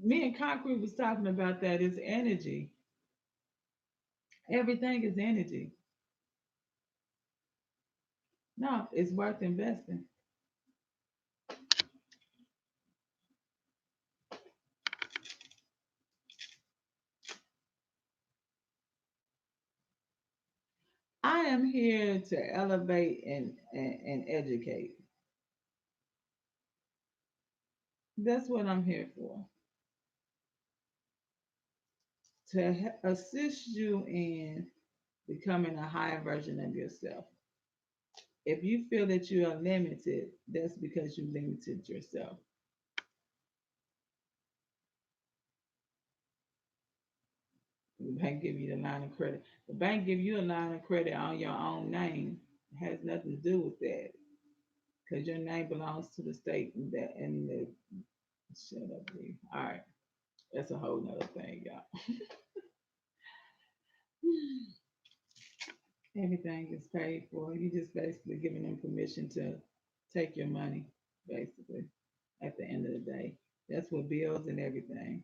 [SPEAKER 1] Me and Concrete was talking about that. It's energy. Everything is energy. No, it's worth investing. I am here to elevate and educate. That's what I'm here for. To assist you in becoming a higher version of yourself. If you feel that you are limited, that's because you limited yourself. The bank give you the line of credit. The bank give you a line of credit on your own name. It has nothing to do with that because your name belongs to the state and the shut up, dude. All right, that's a whole nother thing, y'all. Everything is paid for. You just basically giving them permission to take your money, basically. At the end of the day, that's what bills and everything.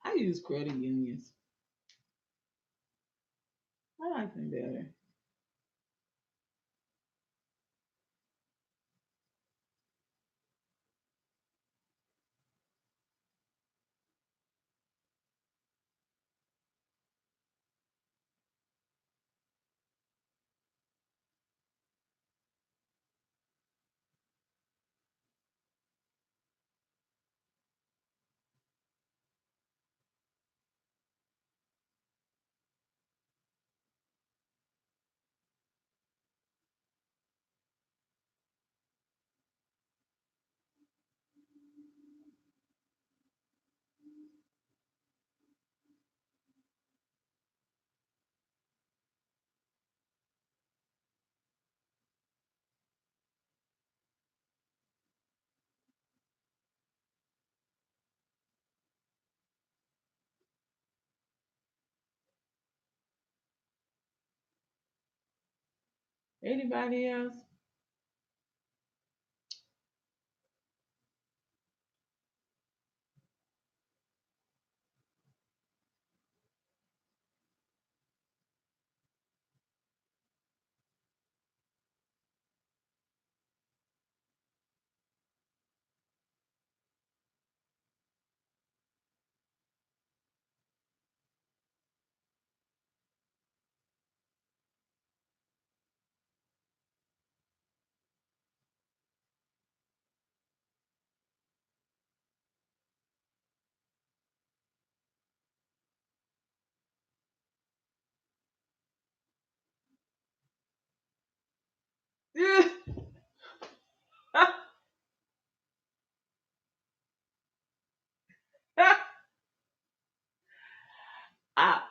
[SPEAKER 1] I use credit unions. I like them better. Anybody else? I,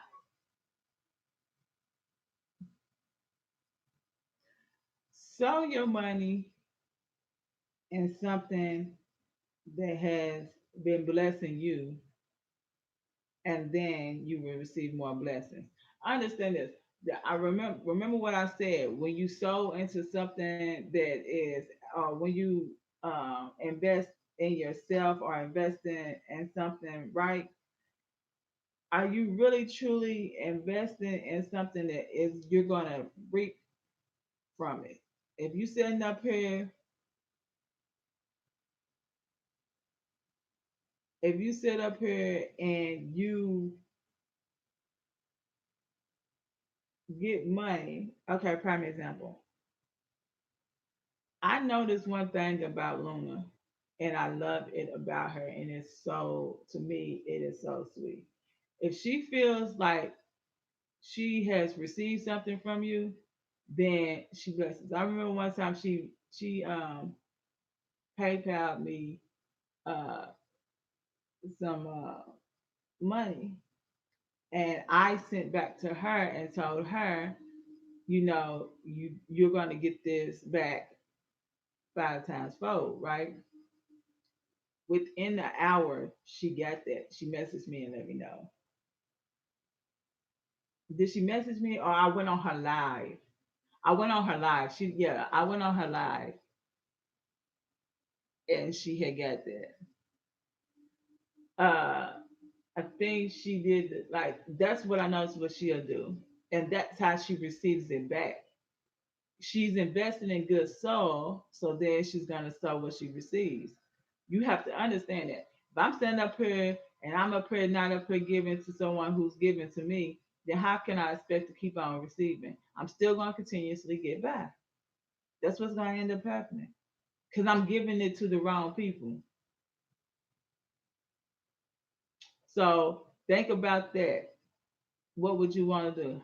[SPEAKER 1] sow your money in something that has been blessing you, and then you will receive more blessings. I understand this. I remember what I said. When you sow into something that is, when you invest in yourself or invest in something, right? Are you really truly investing in something that is you're gonna reap from it? If you sitting up here, if you sit up here and you get money, okay, prime example. I noticed one thing about Luna, and I love it about her, and it's so to me, it is so sweet. If she feels like she has received something from you, then she blesses. I remember one time she PayPal me uh some money, and I sent back to her and told her, you're gonna get this back 5 times fold, right? Within the hour, she got that. She messaged me and let me know. Did she message me or I went on her live? I went on her live. I went on her live and she had got that. I think she did like that's what I noticed what she'll do. And that's how she receives it back. She's investing in good soul, so then she's gonna sow what she receives. You have to understand that. If I'm standing up here and I'm up here not up here giving to someone who's giving to me, then how can I expect to keep on receiving? I'm still gonna continuously get by. That's what's gonna end up happening. Because I'm giving it to the wrong people. So think about that. What would you want to do?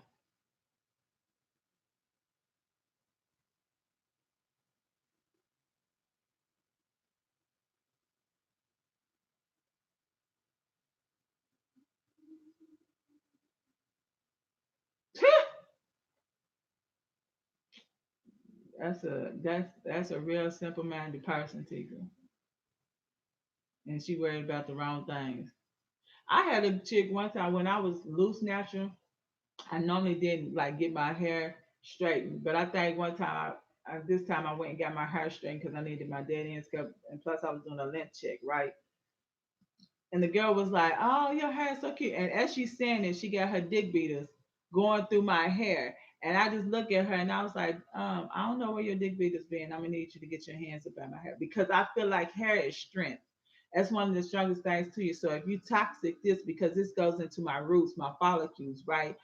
[SPEAKER 1] That's a real simple minded person, Tika. And she worried about the wrong things. I had a chick one time when I was loose natural. I normally didn't like get my hair straightened, but I think one time, this time I went and got my hair straightened because I needed my dead ends cut, and plus I was doing a length check, right? And the girl was like, "Oh, your hair is so cute." And as she's saying it, she got her dick beaters going through my hair, and I just look at her and I was like, I don't know where your dick beaters been. I'm gonna need you to get your hands up at my hair because I feel like hair is strength. That's one of the strongest things to you. So if you toxic this because this goes into my roots, my follicles, right?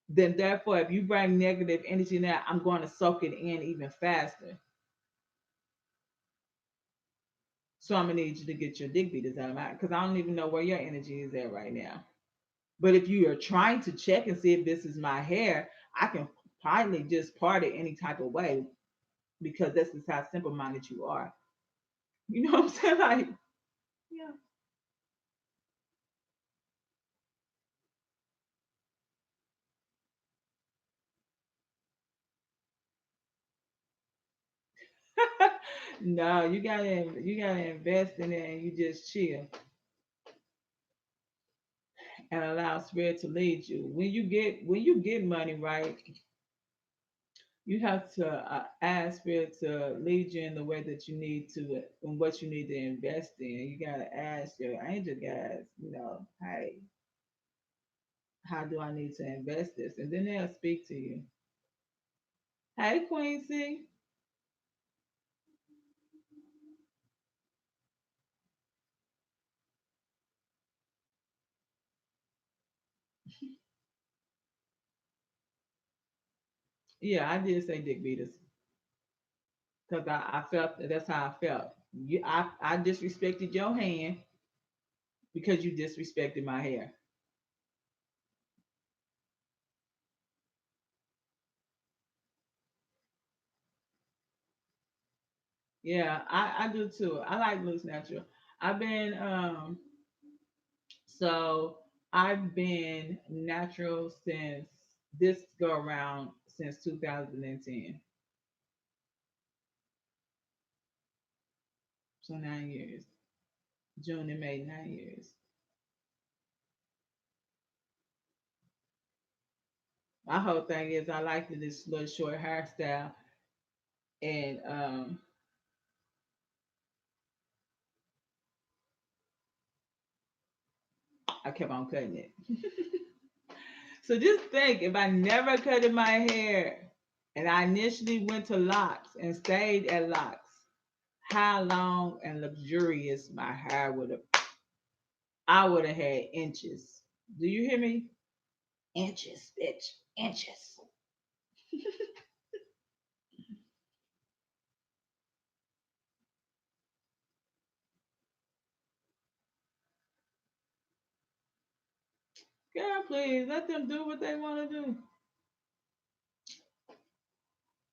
[SPEAKER 1] Then therefore, if you bring negative energy in there, I'm going to soak it in even faster. So I'm gonna need you to get your dick beaters out of my because I don't even know where your energy is at right now. But if you are trying to check and see if this is my hair, I can probably just part it any type of way because this is how simple minded you are. You know what I'm saying? Like, yeah. No, you gotta invest in it and you just chill and allow spirit to lead you. When you get money, right? You have to ask Spirit to lead you in the way that you need to, and what you need to invest in. You gotta ask your angel guys, hey, how do I need to invest this? And then they'll speak to you. Hey, Quincy. Yeah, I did say dick beaters because I felt that's how I felt. I disrespected your hand because you disrespected my hair. Yeah, I do too. I like loose natural. I've been so I've been natural since this go around since 2010. So 9 years. June and May, 9 years. My whole thing is I like this little short hairstyle, and I kept on cutting it. So just think, if I never cut my hair, and I initially went to locks and stayed at locks, how long and luxurious my hair would have. I would have had inches. Do you hear me? Inches, bitch, inches. God, please let them do what they want to do.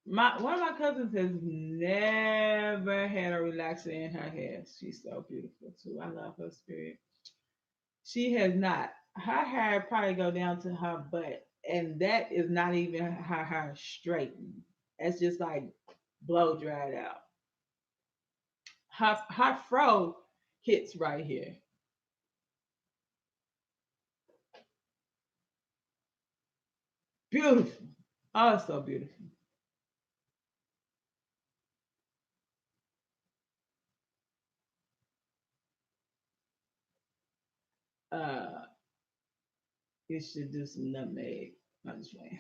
[SPEAKER 1] My one of my cousins has never had a relaxer in her hair. She's so beautiful too. I love her spirit. She has not. Her hair probably go down to her butt, and that is not even her hair straightened. It's just like blow dried out. Her fro hits right here. Beautiful. Oh, so beautiful. Uh, you should do some nutmeg. I'm just playing.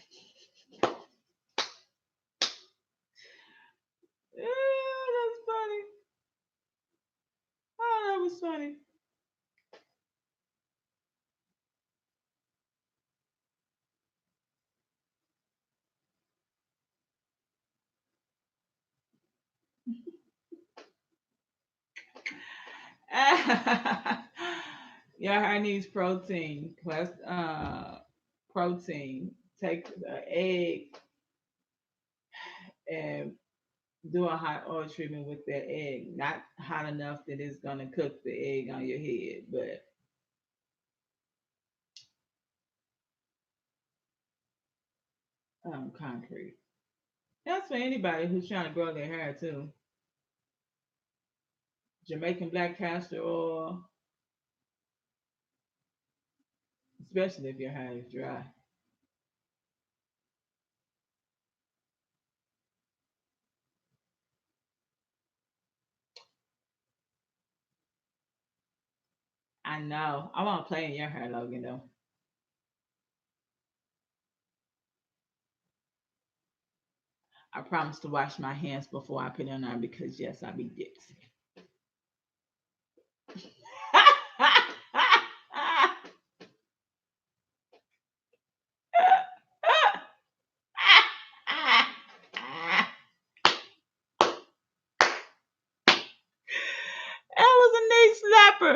[SPEAKER 1] Yeah, that's funny. Oh, that was funny. Your hair needs protein. Plus, protein. Take the egg and do a hot oil treatment with that egg. Not hot enough that it's gonna cook the egg on your head, but concrete. That's for anybody who's trying to grow their hair too. Jamaican black castor oil, especially if your hair is dry. I know. I want to play in your hair, Logan. Though I promise to wash my hands before I put it on because yes, I be dicks. That was a knee slapper.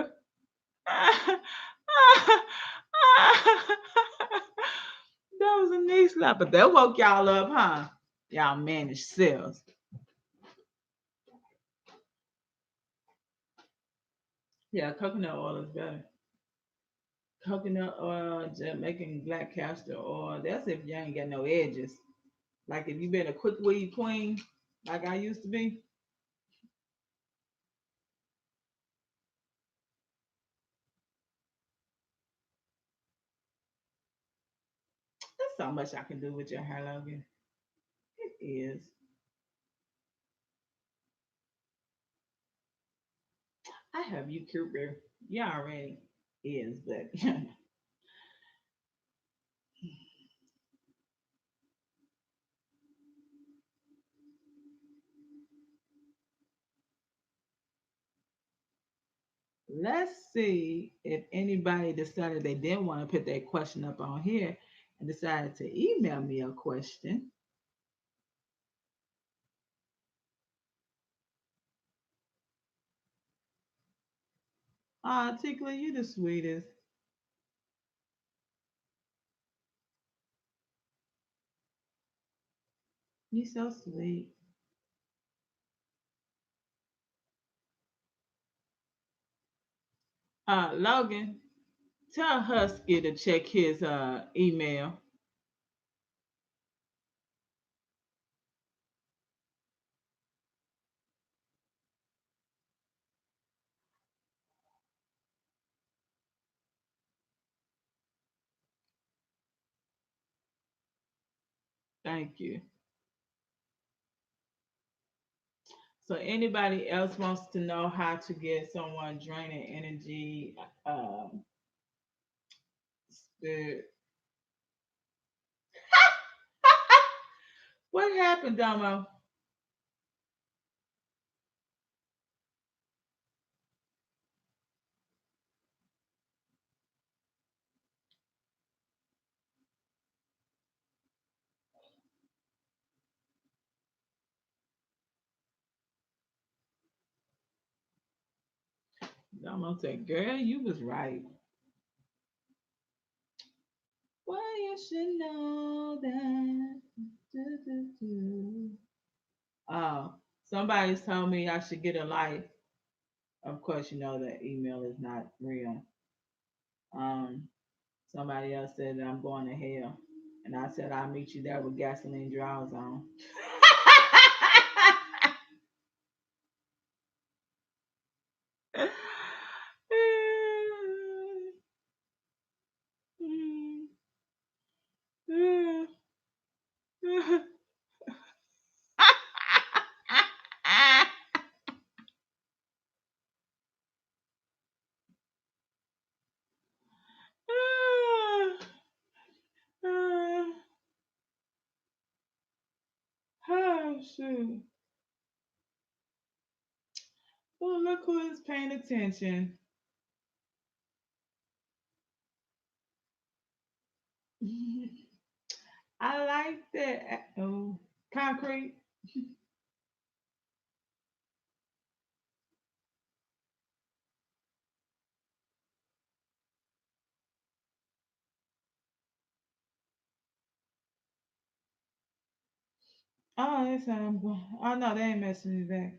[SPEAKER 1] That was a knee slapper. That woke y'all up, huh? Y'all managed cells. Yeah, coconut oil is better. Coconut oil, Jamaican black castor oil. That's if you ain't got no edges. Like if you been a quick weed queen, like I used to be. There's so much I can do with your hair, Logan. is. I have you, Cooper. You already is, but let's see if anybody decided they didn't want to put that question up on here and decided to email me a question. Ah, Tickler, you the sweetest. You so sweet. Logan, tell Husky to check his email. Thank you. So anybody else wants to know how to get someone draining energy, spirit. What happened, Domo? Domo said, "Girl, you was right. Well, you should know that." Do, do, do. Oh, somebody's told me I should get a life. Of course, you know that email is not real. Um, Somebody else said that I'm going to hell, and I said I'll meet you there with gasoline draws on. Oh shoot! Oh, look who is paying attention. I like that. Oh, concrete. Oh, that's how I'm going. Oh no, they ain't messing me back.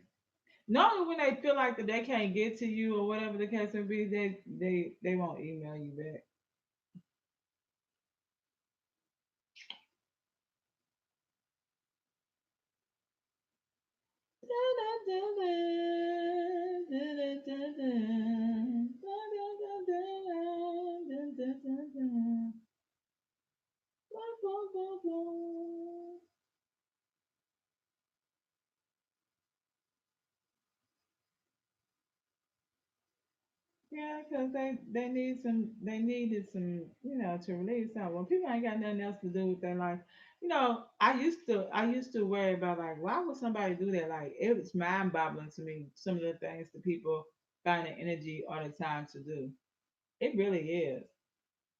[SPEAKER 1] Normally, when they feel like that they can't get to you or whatever the case may be, they won't email you back. Yeah, because they needed some, to release something. When people ain't got nothing else to do with their life, I used to worry about like why would somebody do that? Like it was mind boggling to me some of the things that people find the energy or the time to do. It really is.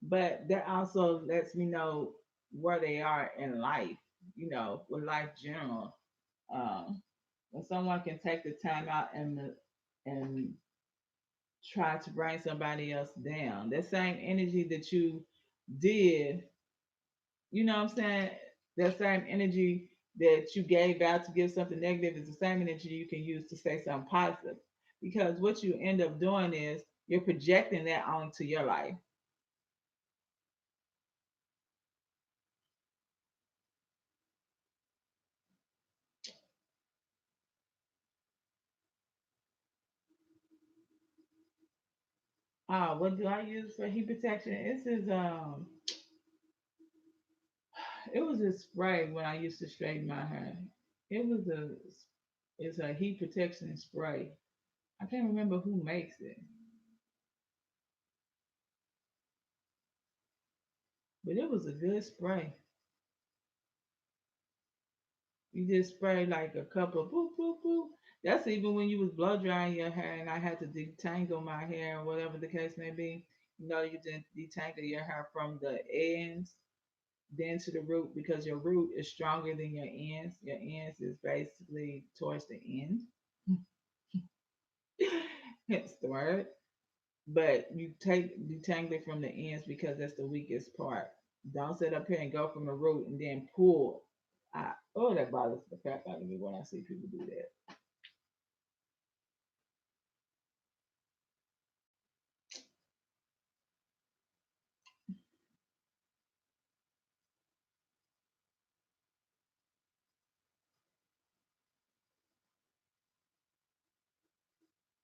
[SPEAKER 1] But that also lets me know where they are in life, with life general. Um, when someone can take the time out and try to bring somebody else down. That same energy that you did, you know what I'm saying? That same energy that you gave out to give something negative is the same energy you can use to say something positive. Because what you end up doing is you're projecting that onto your life. What do I use for heat protection? This is It was a spray when I used to straighten my hair. It was a it's a heat protection spray. I can't remember who makes it, but it was a good spray. You just spray like a couple of boop boop boop. That's even when you was blow drying your hair and I had to detangle my hair or whatever the case may be. You know, you didn't detangle your hair from the ends then to the root because your root is stronger than your ends. Your ends is basically towards the end. Hence the word. But you take detangle it from the ends because that's the weakest part. Don't sit up here and go from the root and then pull. Oh, that bothers the crap out of me when I see people do that.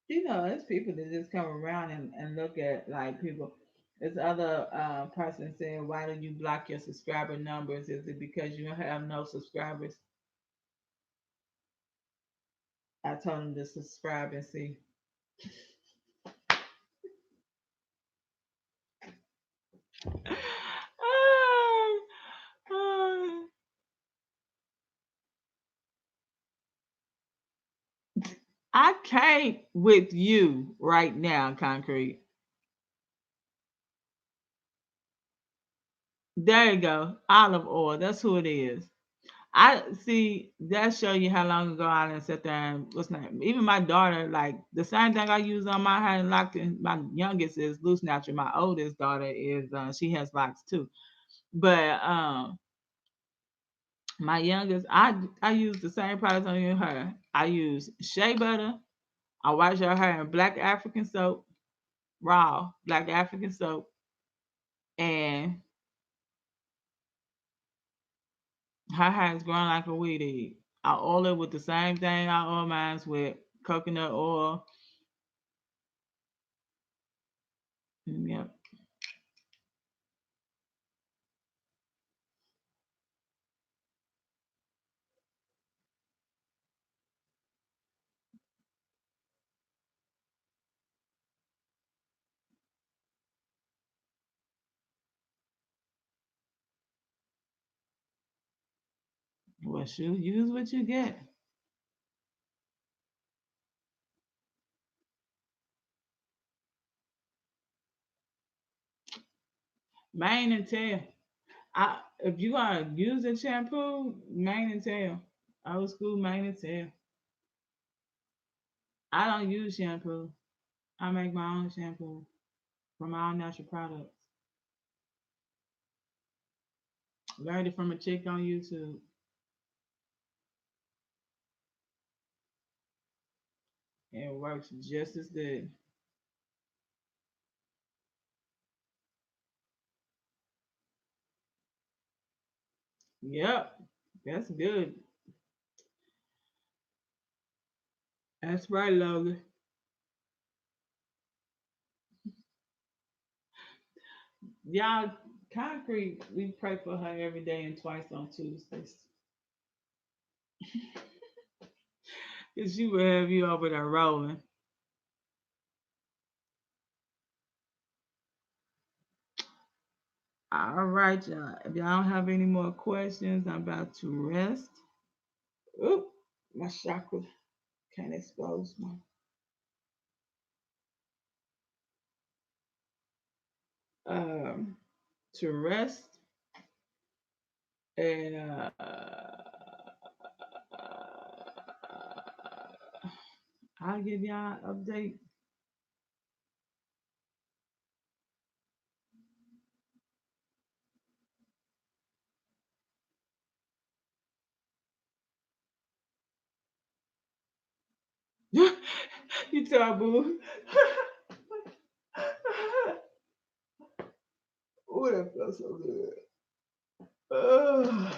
[SPEAKER 1] You know, it's people that just come around and look at like people. This other person saying, "Why do you block your subscriber numbers? Is it because you have no subscribers?" I told him to subscribe and see. I can't with you right now, Concrete. There you go. Olive oil. That's who it is. I see that show you how long ago I didn't sit there and what's name. Even my daughter, like the same thing I use on my hair and locked in. My youngest is loose natural. My oldest daughter is she has locks too. But my youngest, I use the same products on your hair. I use shea butter. I wash your hair in black African soap, raw black African soap, and her hair is growing like a weed eat. I oil it with the same thing I oil mine with coconut oil. Yep. Well, shoot, use what you get. Mane and tail. If you gonna use a shampoo, mane and tail. Old school mane and tail. I don't use shampoo. I make my own shampoo from my own natural products. Learned it from a chick on YouTube. And it works just as good. Yep. That's good. That's right, Logan. Y'all, Concrete, we pray for her every day and twice on Tuesdays. Because she will have you over there rolling. All right, y'all. If y'all don't have any more questions, I'm about to rest. Oop, my chakra can't expose my. Um, to rest and I'll give y'all an update. You tell boo. Oh, that feels so good. Ugh.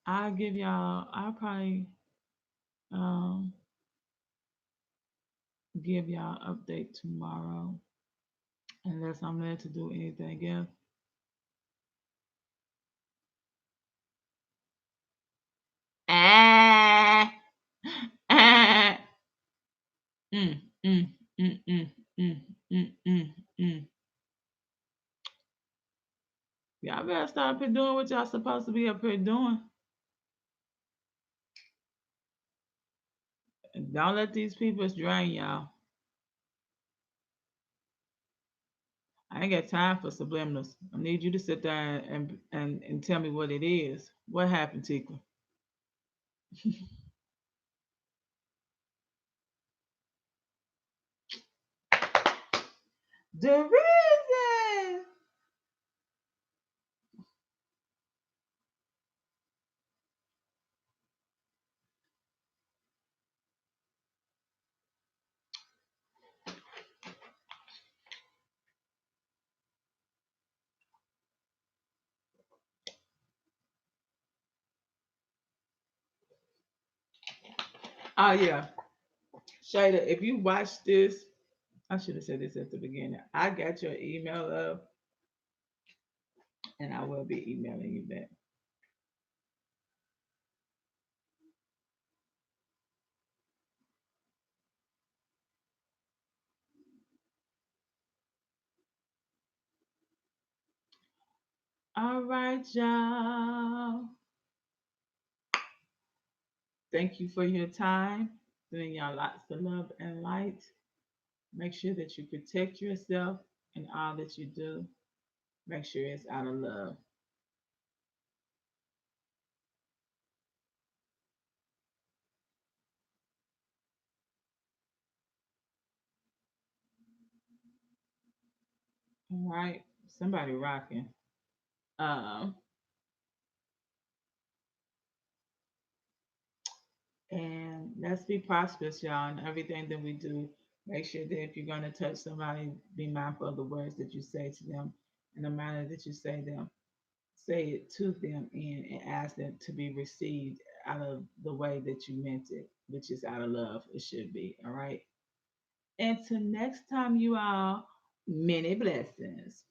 [SPEAKER 1] I'll probably um give y'all an update tomorrow unless I'm led to do anything else. Ah, ah, mm, mm, mm, mm, mm, mm, mm, mm. Y'all better start up here doing what y'all supposed to be up here doing. And don't let these people drain y'all. I ain't got time for subliminals. I need you to sit there and tell me what it is. What happened, Tika? The reason. Oh yeah, Shada. If you watch this, I should have said this at the beginning. I got your email up, and I will be emailing you back. All right, y'all. Thank you for your time. Sending y'all lots of love and light. Make sure that you protect yourself in all that you do. Make sure it's out of love. All right. Somebody rocking. Um, and let's be prosperous, y'all, in everything that we do. Make sure that if you're going to touch somebody, be mindful of the words that you say to them and the manner that you say them. Say it to them and ask them to be received out of the way that you meant it, which is out of love. It should be. All right. Until next time, you all, many blessings.